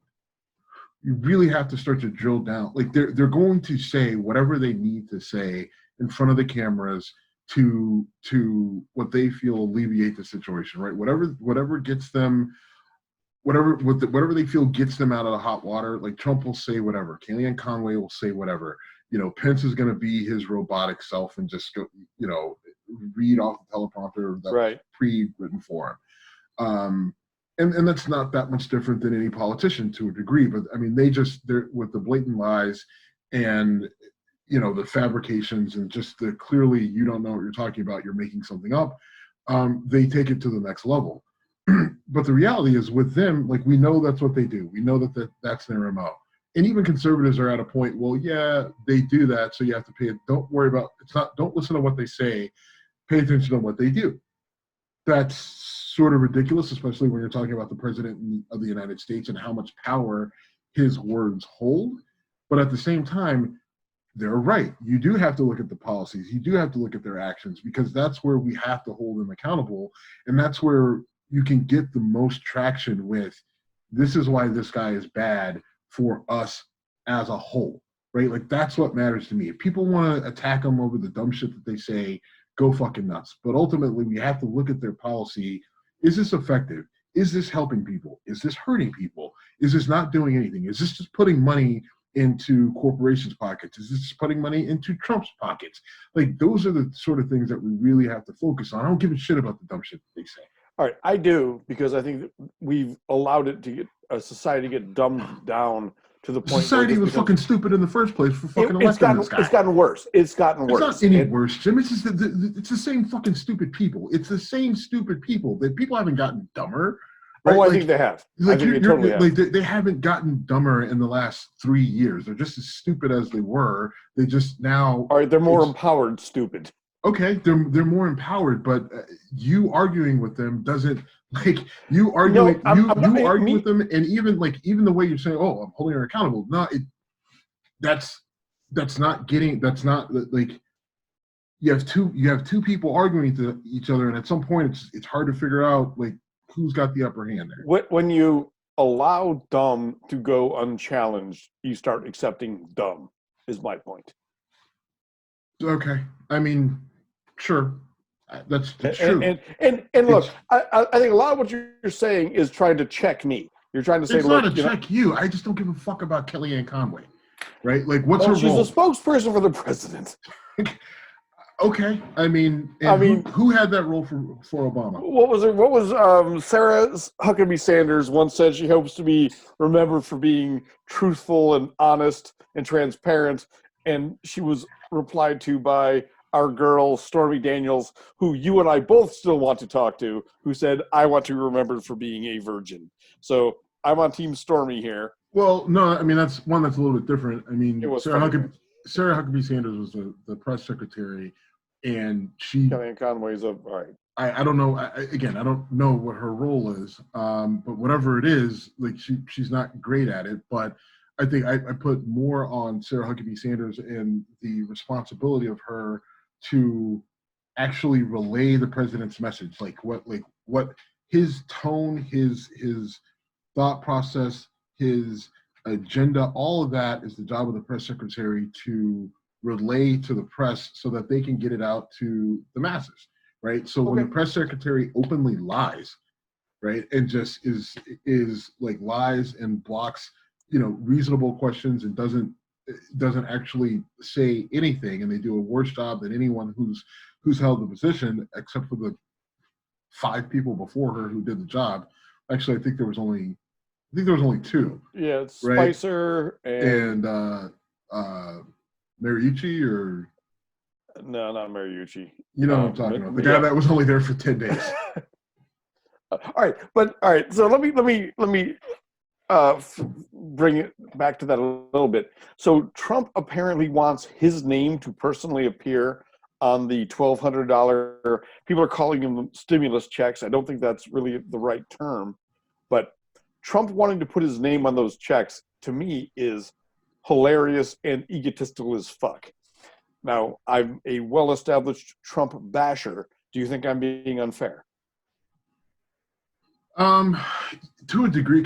you really have to start to drill down. They're going to say whatever they need to say in front of the cameras to what they feel alleviate the situation, right? Whatever gets them, whatever they feel gets them out of the hot water. Like Trump will say whatever, Kellyanne Conway will say whatever. Pence is going to be his robotic self and just go, read off the teleprompter that was pre-written for him. And that's not that much different than any politician to a degree, but I mean, they're with the blatant lies and, the fabrications and just the clearly you don't know what you're talking about, you're making something up. They take it to the next level. But the reality is with them, we know that's what they do. We know that's their MO. And even conservatives are at a point, well, yeah, they do that. So you have to pay it. Don't worry about, don't listen to what they say. Pay attention to what they do. That's sort of ridiculous, especially when you're talking about the president of the United States and how much power his words hold. But at the same time, they're right. You do have to look at the policies. You do have to look at their actions, because that's where we have to hold them accountable. And that's where you can get the most traction with, this is why this guy is bad for us as a whole, right? That's what matters to me. If people want to attack them over the dumb shit that they say, go fucking nuts. But ultimately, we have to look at their policy. Is this effective? Is this helping people? Is this hurting people? Is this not doing anything? Is this just putting money into corporations' pockets? Is this just putting money into Trump's pockets? Those are the sort of things that we really have to focus on. I don't give a shit about the dumb shit that they say. All right, I do, because I think that we've allowed it to get a society to get dumbed down to the point Society was fucking stupid in the first place for fucking electing this guy. It's gotten worse. It's gotten worse. It's not any worse, Jim. It's just it's the same fucking stupid people. It's the same stupid people. That people haven't gotten dumber. Right? Oh, I think they have. Like, I think they totally have. Like they haven't gotten dumber in the last 3 years. They're just as stupid as they were. They just now. All right, they're more empowered. Stupid. Okay, they're more empowered, but you arguing with them doesn't like you arguing you argue with them, and even the way you're saying, oh, I'm holding her accountable. No, that's not like you have two people arguing to each other, and at some point it's hard to figure out like who's got the upper hand there. When you allow dumb to go unchallenged, you start accepting dumb. Is my point. Okay, I mean, sure, that's true. And look, I think a lot of what you're saying is trying to check me. You're trying to say, it's not to check you. I just don't give a fuck about Kellyanne Conway, right? Like, what's her role? She's a spokesperson for the president. Okay, I mean, who had that role for Obama? What was it? What was Sarah Huckabee Sanders once said? She hopes to be remembered for being truthful and honest and transparent, and she was replied to by our girl Stormy Daniels, who you and I both still want to talk to, who said, "I want to be remembered for being a virgin." So I'm on Team Stormy here. Well, no, I mean that's a little bit different. I mean, Sarah Huckabee Sanders was the press secretary. And Kellyanne Conway's all right. I don't know. I don't know what her role is. But whatever it is, like she's not great at it. But I think I put more on Sarah Huckabee Sanders and the responsibility of her to actually relay the president's message. Like what his tone, his thought process, his agenda, all of that is the job of the press secretary to relay to the press so that they can get it out to the masses, right? So when the press secretary openly lies, right, and just is like lies and blocks, reasonable questions and doesn't actually say anything, and they do a worse job than anyone who's held the position, except for the 5 people before her who did the job. Actually, I think there was only 2. Yeah, it's right? Spicer and Mariucci or no, not Mariucci. You know what I'm talking about. The guy that was only there for 10 days. All right. So let me bring it back to that a little bit. So Trump apparently wants his name to personally appear on the $1,200. People are calling them stimulus checks. I don't think that's really the right term, but Trump wanting to put his name on those checks to me is hilarious and egotistical as fuck. Now, I'm a well-established Trump basher. Do you think I'm being unfair? To a degree.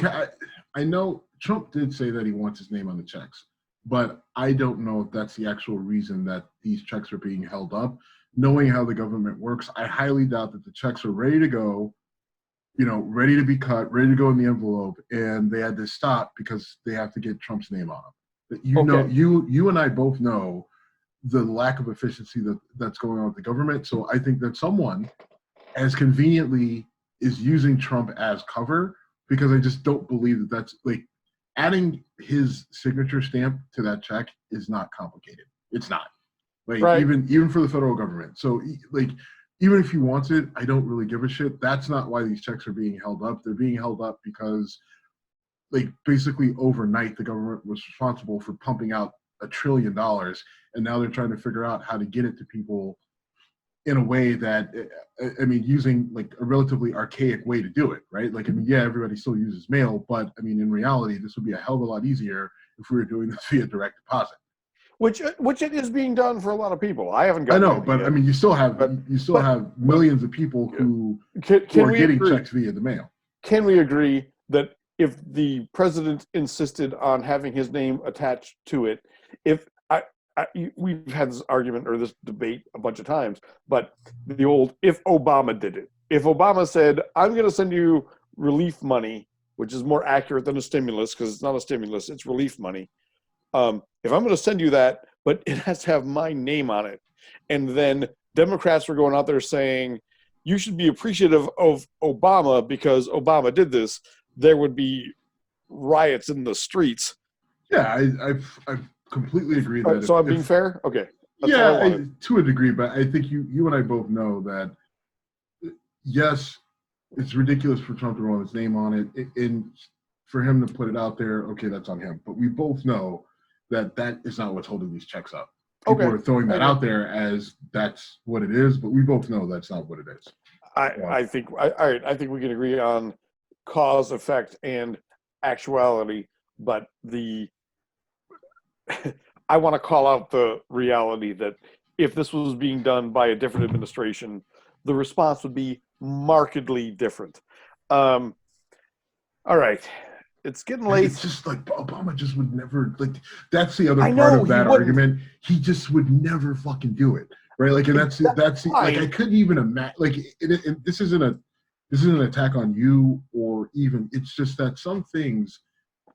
I know Trump did say that he wants his name on the checks, but I don't know if that's the actual reason that these checks are being held up. Knowing how the government works, I highly doubt that the checks are ready to go, ready to be cut, ready to go in the envelope, and they had to stop because they have to get Trump's name on them. You and I both know the lack of efficiency that's going on with the government. So I think that someone as conveniently is using Trump as cover, because I just don't believe that that's like adding his signature stamp to that check is not complicated. It's not like right. even for the federal government. So like even if he wants it, I don't really give a shit. That's not why these checks are being held up. They're being held up because like basically overnight, the government was responsible for pumping out $1 trillion, and now they're trying to figure out how to get it to people in a way that, using like a relatively archaic way to do it, right? Like, yeah, everybody still uses mail, but in reality, this would be a hell of a lot easier if we were doing this via direct deposit. Which it is being done for a lot of people. I haven't got. I know, but you still have millions of people who are getting checks via the mail. Can we agree that if the president insisted on having his name attached to it, we've had this argument or this debate a bunch of times, but the old if Obama did it, if Obama said, I'm going to send you relief money, which is more accurate than a stimulus because it's not a stimulus, it's relief money. If I'm going to send you that, but it has to have my name on it, and then Democrats were going out there saying, you should be appreciative of Obama because Obama did this, there would be riots in the streets. Yeah, I completely agree All that. right, so I'm being fair. Okay. That's all I Yeah, wanted. to a degree, but I think you and I both know that yes, it's ridiculous for Trump to roll his name on it, and for him to put it out there. Okay, that's on him. But we both know that that is not what's holding these checks up. People Okay. are throwing that Okay. out there as that's what it is, but we both know that's not what it is. I think all right. I think we can agree on cause, effect, and actuality. But I want to call out the reality that if this was being done by a different administration, the response would be markedly different. All right, it's getting late. It's just like Obama just would never like. That's the other I part know, of he that wouldn't. argument. He just would never fucking do it, right? Like, and that's like I fine. couldn't even imagine. Like, this isn't an attack on you or even. It's just that some things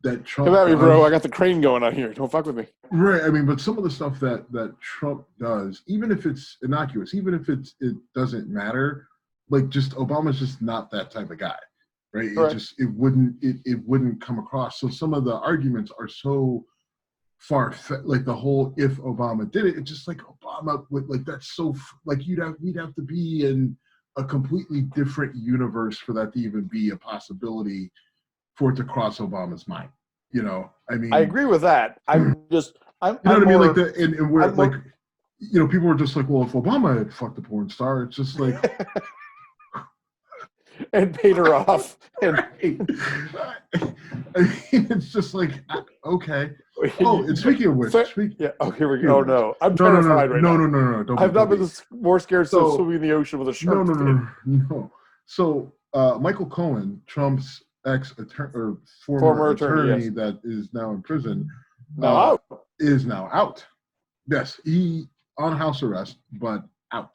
that Trump Come at me, does, bro. I got the crane going on here. Don't fuck with me. right? I mean, but some of the stuff that Trump does, even if it's innocuous, even if it doesn't matter, like just Obama's just not that type of guy. Right. Correct. It wouldn't come across. So some of the arguments are so far, like the whole if Obama did it, it's just like Obama would like that's so like we'd have to be in a completely different universe for that to even be a possibility for it to cross Obama's mind. You know, I mean, I agree with that. I'm just, I'm. you know I'm what I mean? more, Like and we're I'm like, more- you know, people were just like, well, if Obama had fucked a porn star, it's just like. and paid her off. And I mean, it's just like okay. Oh, and speaking of which, yeah. Oh, here we go. Oh no, I'm terrified right now. No. I've not been more scared since So- swimming in the ocean with a shark. No. So, Michael Cohen, Trump's former attorney, yes. that is now in prison, Now out. is now out. Yes, he on house arrest, but out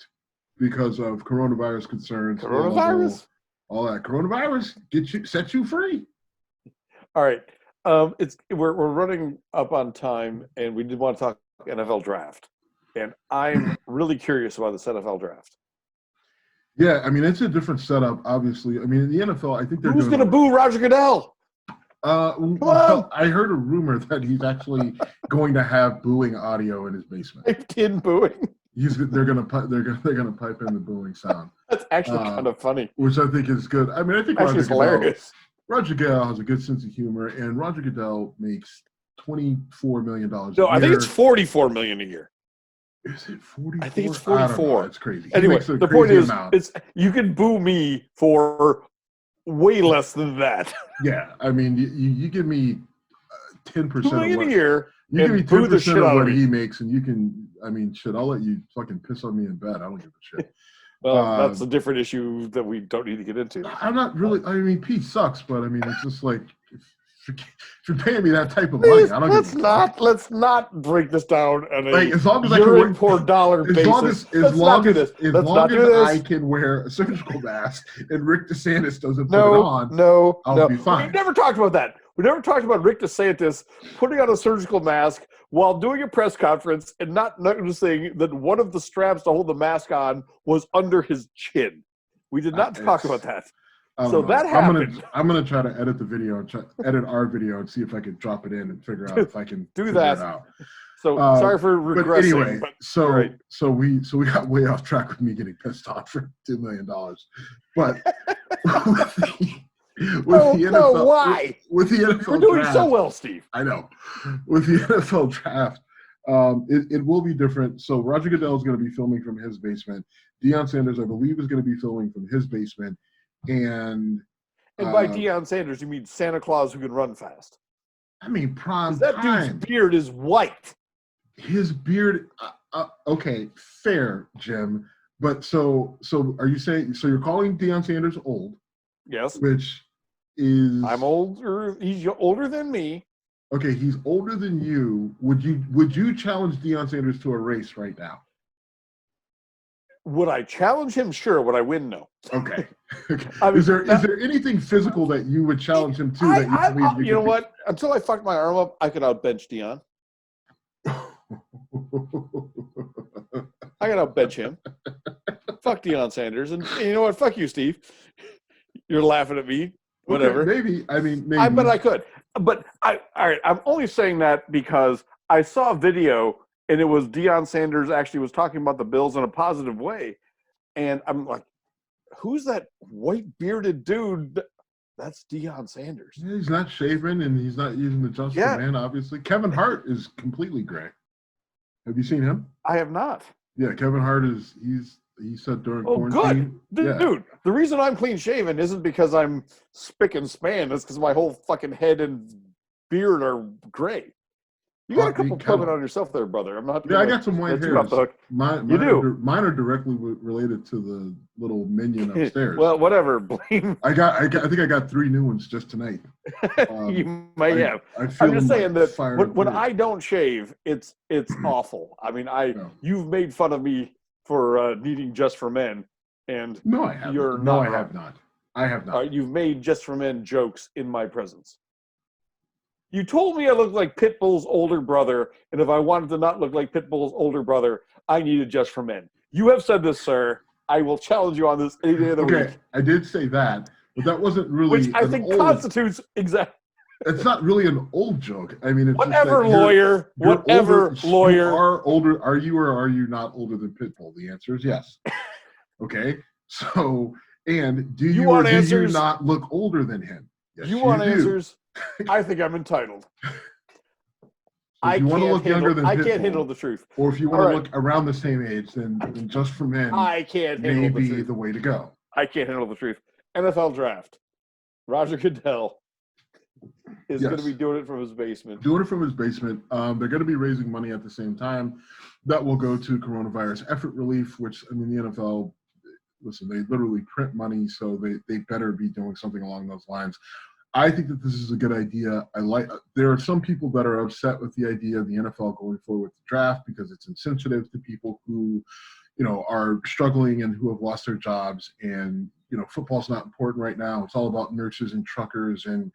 because of coronavirus concerns. Coronavirus. All that coronavirus set you free. All right. We're running up on time, and we did want to talk NFL draft, and I'm really curious about this NFL draft. Yeah, I mean it's a different setup. Obviously, I mean in the NFL, I think they're Who's doing going to boo Roger Goodell? Well, I heard a rumor that he's actually going to have booing audio in his basement. Typed in booing. They're gonna pipe in the booing sound. That's actually kind of funny. Which I think is good. I mean, I think Actually, it's hilarious. Roger Goodell has a good sense of humor, and Roger Goodell makes $24 million. No, I think it's $44 million a year. Is it 44? I think it's I don't know. 44. It's crazy. He Anyway, makes a the point crazy is, amount. it's you can boo me for way less than that. Yeah, I mean, you give me 10% $2 million of a year. you give me and boo the 10% shit of out of what me. he makes, and you can. I mean, shit. I'll let you fucking piss on me in bed. I don't give a shit. Well, that's a different issue that we don't need to get into. I'm not really. I mean, Pete sucks, but I mean, it's just like if you're paying me that type of money, Please, I don't. let's not break this down on a Like, as long as I urine can work, per dollar basis. Let's not do this. as Let's long not as do this. I can wear a surgical mask and Rick DeSantis doesn't put it No, on, no, I'll no. be fine. We never talked about that. We never talked about Rick DeSantis putting on a surgical mask while doing a press conference and not noticing that one of the straps to hold the mask on was under his chin. We did not talk about that. I don't So know. that happened. I'm gonna try to edit the video and edit our video and see if I can drop it in and figure out if I can Do figure that. it out. So sorry for But regressing. anyway, but so right. so we got way off track with me getting pissed off for $2 million, but no, why? With the NFL We're doing draft, so well, Steve. I know. With the NFL draft, it will be different. So Roger Goodell is going to be filming from his basement. Deion Sanders, I believe, is going to be filming from his basement. And by Deion Sanders, you mean Santa Claus who can run fast. I mean, prime 'Cause that time. dude's beard is white. His beard. Okay, fair, Jim. But so are you saying? So you're calling Deion Sanders old? Yes. Which is I'm older. He's older than me. okay. He's older than you. Would you challenge Deion Sanders to a race right now? Would I challenge him? Sure. Would I win? No. Okay. I mean, is there anything physical that you would challenge him to? That you believe you know what? Until I fuck my arm up, I could outbench Deion. I could outbench him. Fuck Deion Sanders, and you know what? Fuck you, Steve. You're laughing at me. Whatever. Okay, maybe. I mean, maybe. But I could. But all right, I'm only saying that because I saw a video and it was Deion Sanders actually was talking about the Bills in a positive way. And I'm like, who's that white bearded dude? That's Deion Sanders. Yeah, he's not shaven and he's not using the Just for Man, obviously. Kevin Hart is completely gray. Have you seen him? I have not. Yeah, Kevin Hart he said during quarantine. Good. Dude, the reason I'm clean shaven isn't because I'm spick and span. It's because my whole fucking head and beard are gray. You got a couple coming on yourself there, brother. I'm not. Yeah, I got some white hairs. Mine are directly related to the little minion upstairs. Well, whatever. Blame. I think I got 3 new ones just tonight. You might have. I'm just saying that when I don't shave, it's awful. I mean, you've made fun of me for needing Just for Men, and no, I haven't. You're no, not. I have not. I have not. You've made Just for Men jokes in my presence. You told me I looked like Pitbull's older brother, and if I wanted to not look like Pitbull's older brother, I needed Just for Men. You have said this, sir. I will challenge you on this any day of the week. Okay, I did say that, but that wasn't really. Which I think constitutes exactly. It's not really an old joke. I mean, it's whatever, just lawyer. Whatever, lawyer. You are older. Are you or are you not older than Pitbull? The answer is yes. Okay, so and do you or do you not look older than him? Yes, you want answers? I think I'm entitled. If you want to look younger than Pitbull, I can't handle the truth. Or if you want to look around the same age, then Just for Men I can't handle may be the way to go. I can't handle the truth. NFL draft. Roger Goodell is going to be doing it from his basement. Doing it from his basement. They're going to be raising money at the same time. That will go to coronavirus effort relief, which, I mean, the NFL, listen, they literally print money, so they better be doing something along those lines. I think that this is a good idea. There are some people that are upset with the idea of the NFL going forward with the draft because it's insensitive to people who, are struggling and who have lost their jobs. And, football's not important right now. It's all about nurses and truckers and,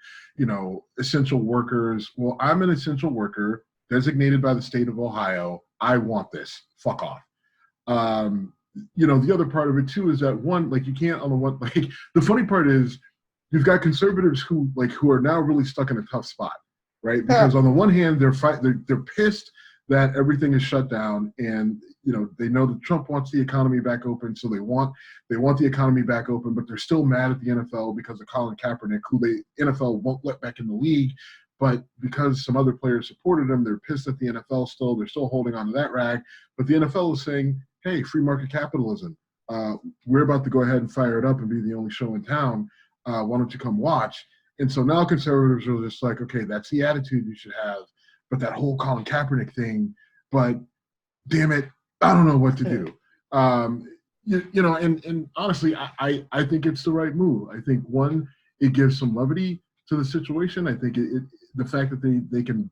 essential workers. Well, I'm an essential worker designated by the state of Ohio. I want this. Fuck off. The other part of it too is that you can't the funny part is, you've got conservatives who are now really stuck in a tough spot, right? Because on the one hand, they're pissed that everything is shut down, and they know that Trump wants the economy back open, so they want the economy back open, but they're still mad at the NFL because of Colin Kaepernick, who the NFL won't let back in the league, but because some other players supported him, they're pissed at the NFL still. They're still holding on to that rag, but the NFL is saying, "Hey, free market capitalism. We're about to go ahead and fire it up and be the only show in town. Why don't you come watch?" And so now conservatives are just like, okay, that's the attitude you should have. But that whole Colin Kaepernick thing, but damn it, I don't know what to do. And honestly, I think it's the right move. I think, one, it gives some levity to the situation. I think the fact that they can,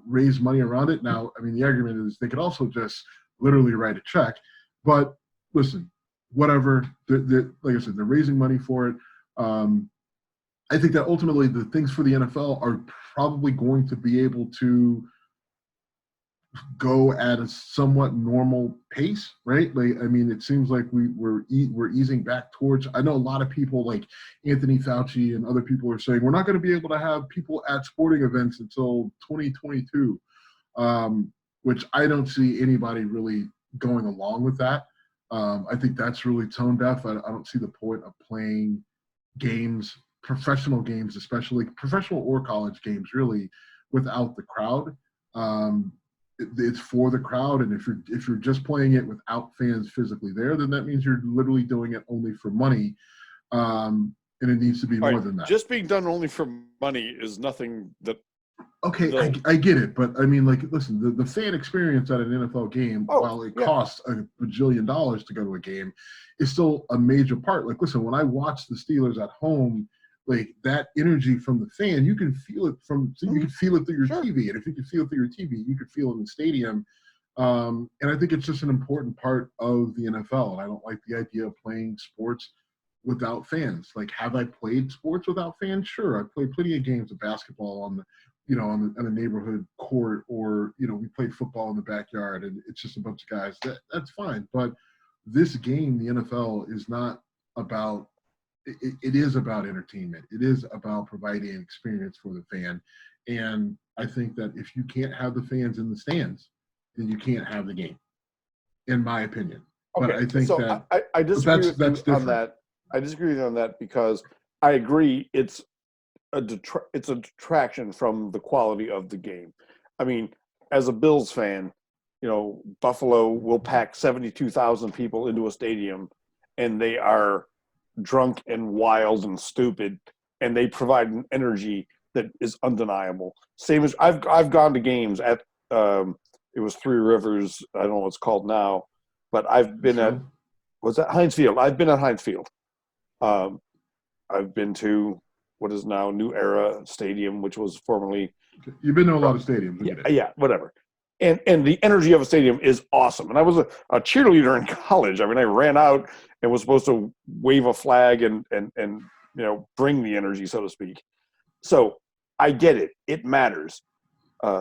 raise money around it. Now, I mean, the argument is they could also just literally write a check. But listen, whatever. Like I said, they're raising money for it. I think that ultimately the things for the NFL are probably going to be able to go at a somewhat normal pace, right? It seems like we're easing back towards. I know a lot of people like Anthony Fauci and other people are saying we're not going to be able to have people at sporting events until 2022, which I don't see anybody really going along with that. I think that's really tone deaf. I don't see the point of playing games, professional games, especially professional or college games, really, without the crowd. It's for the crowd, and if you're just playing it without fans physically there, then that means you're literally doing it only for money, and it needs to be more than that. Just being done only for money is nothing that. Okay, I get it, but I mean, listen, the fan experience at an NFL game, while it costs $1 bajillion to go to a game, is still a major part. Listen, when I watch the Steelers at home, that energy from the fan, you can feel it you can feel it through your TV, and if you can feel it through your TV, you can feel it in the stadium. And I think it's just an important part of the NFL, and I don't like the idea of playing sports without fans. Have I played sports without fans? Sure, I've played plenty of games of basketball on the neighborhood court, or we played football in the backyard, and it's just a bunch of guys. That's fine, but this game, the NFL, is not about it is about entertainment. It is about providing an experience for the fan. And I think that if you can't have the fans in the stands, then you can't have the game, in my opinion. Okay, but I think so that I disagree with you that's different. on that. I disagree with you on that because I agree it's a detraction from the quality of the game. I mean, as a Bills fan, Buffalo will pack 72,000 people into a stadium, and they are drunk and wild and stupid, and they provide an energy that is undeniable. Same as I've gone to games at it was Three Rivers. I don't know what it's called now, but I've been at Heinz Field. I've been at Heinz Field. I've been to what is now New Era Stadium, which was formerly. You've been to a lot of stadiums. Yeah, whatever. And the energy of a stadium is awesome. And I was a cheerleader in college. I mean, I ran out and was supposed to wave a flag and bring the energy, so to speak. So I get it. It matters.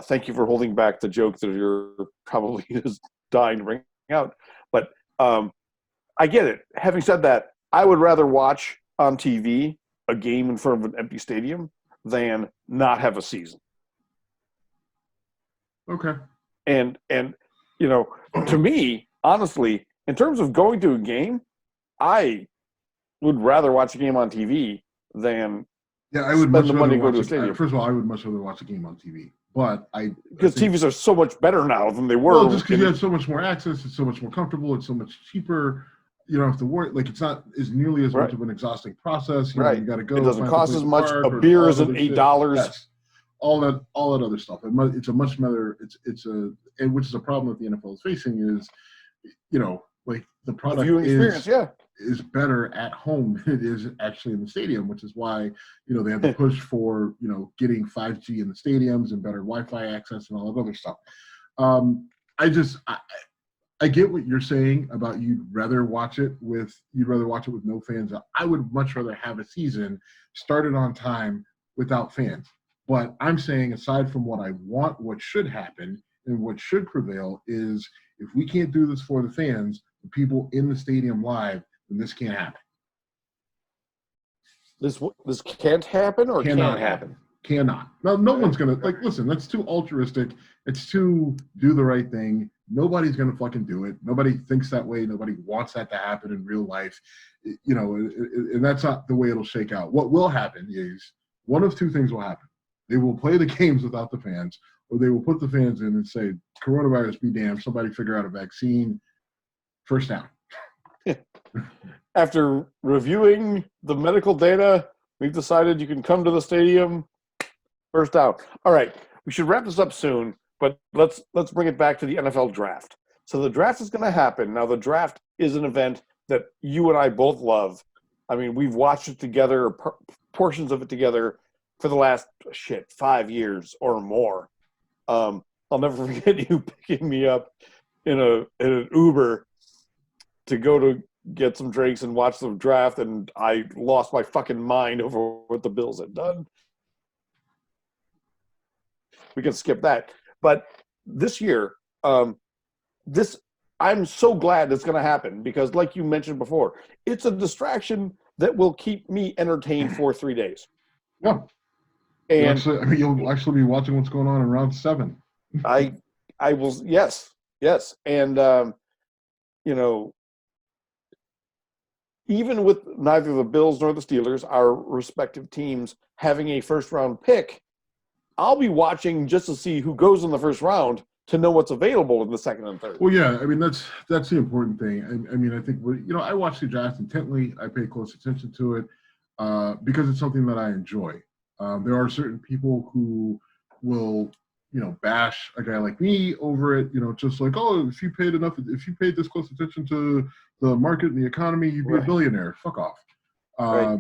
Thank you for holding back the joke that you're probably just dying to bring out. But I get it. Having said that, I would rather watch on TV a game in front of an empty stadium than not have a season. Okay. And to me, honestly, in terms of going to a game, I would rather watch a game on TV than I would spend the money to go to a stadium. First of all, I would much rather watch a game on TV. But because TVs are so much better now than they were. Well, just because you have so much more access, it's so much more comfortable, it's so much cheaper. You don't have to worry. Like, it's not as nearly as much of an exhausting process. You got to go. It doesn't cost as much. A beer isn't $8. Yes. All that other stuff. It's a much better. And which is a problem that the NFL is facing is, like the product is better at home than it is actually in the stadium, which is why they have to push for getting 5G in the stadiums and better Wi-Fi access and all that other stuff. I get what you're saying about you'd rather watch it with no fans. I would much rather have a season started on time without fans. But I'm saying, aside from what I want, what should happen and what should prevail is if we can't do this for the fans, the people in the stadium live, then this can't happen. This can't happen or cannot can't happen? Cannot. No one's going to, listen, that's too altruistic. It's too do the right thing. Nobody's going to fucking do it. Nobody thinks that way. Nobody wants that to happen in real life. And that's not the way it'll shake out. What will happen is one of two things will happen. They will play the games without the fans, or they will put the fans in and say, coronavirus be damned, somebody figure out a vaccine. First down. After reviewing the medical data, we've decided you can come to the stadium. First down. All right, we should wrap this up soon, but let's bring it back to the NFL draft. So the draft is going to happen. Now, the draft is an event that you and I both love. I mean, we've watched it together, portions of it together, for the last 5 years or more. I'll never forget you picking me up in an Uber to go to get some drinks and watch the draft, and I lost my fucking mind over what the Bills had done. We can skip that. But this year, I'm so glad it's going to happen because, like you mentioned before, it's a distraction that will keep me entertained for 3 days. Yeah. And you'll actually be watching what's going on in round 7. I will. Yes. And, even with neither the Bills nor the Steelers, our respective teams having a first round pick, I'll be watching just to see who goes in the first round to know what's available in the second and third. Well, yeah, I mean, that's the important thing. I mean, I think, I watch the draft intently. I pay close attention to it because it's something that I enjoy. There are certain people who will, bash a guy like me over it, just like, oh, if you paid this close attention to the market and the economy, you'd be a billionaire. Fuck off. Right.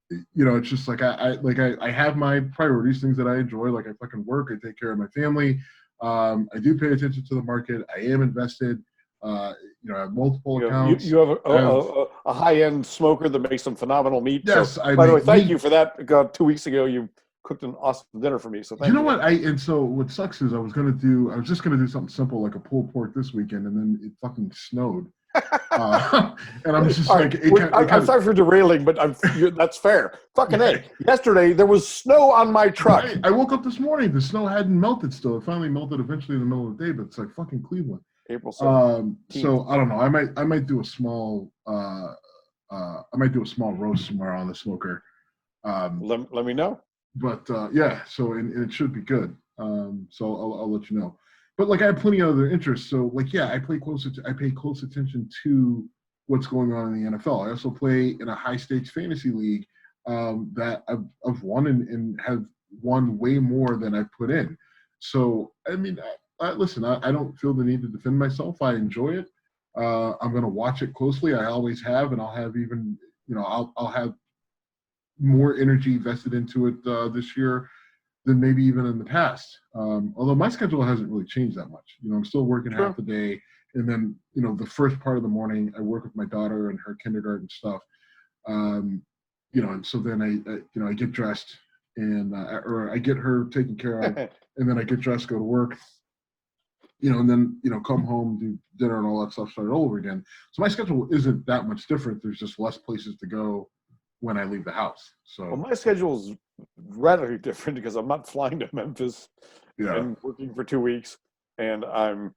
It's just like I have my priorities, things that I enjoy. Like I fucking work, I take care of my family. I do pay attention to the market. I am invested. I have multiple accounts. You have a high-end smoker that makes some phenomenal meat. Yes. So, by the way, thank you for that. 2 weeks ago, you cooked an awesome dinner for me. So thank you. You know what? And so what sucks is I was just gonna do something simple like a pulled pork this weekend, and then it fucking snowed. And I'm just All like, right, I'm sorry for derailing, but that's fair. Fucking A. Yesterday, there was snow on my truck. I woke up this morning. The snow hadn't melted still. It finally melted eventually in the middle of the day, but it's like fucking Cleveland. April 7th. So I don't know. I might do a small roast somewhere on the smoker. Let me know. But yeah, so and it should be good. So I'll let you know. But like I have plenty of other interests. So like yeah, I pay close attention to what's going on in the NFL. I also play in a high stakes fantasy league that I've won and have won way more than I've put in. So I mean, listen, I don't feel the need to defend myself. I enjoy it. I'm going to watch it closely. I always have, and I'll have even I'll have more energy vested into it this year than maybe even in the past. Although my schedule hasn't really changed that much. I'm still working half the day, and then the first part of the morning I work with my daughter and her kindergarten stuff. And so then I get dressed and or I get her taken care of, and then I get dressed, go to work. And then come home, do dinner, and all that stuff, start all over again. So my schedule isn't that much different. There's just less places to go when I leave the house. So well, my schedule is radically different because I'm not flying to Memphis and working for 2 weeks, and I'm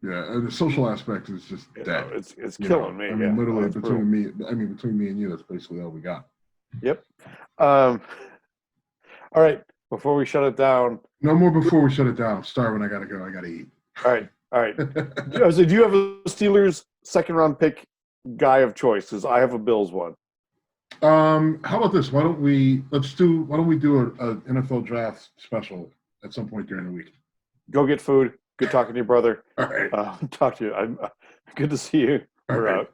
and the social aspect is just dead. It's killing me. I mean, literally between me and you, that's basically all we got. Yep. All right. Before we shut it down. No more before we shut it down. I'm starving. I gotta go. I gotta eat. All right. So do you have a Steelers second round pick guy of choice? Because I have a Bills one. How about this? Why don't we do a NFL draft special at some point during the week? Go get food. Good talking to you, brother. All right. Talk to you. Good to see you. All right. Out.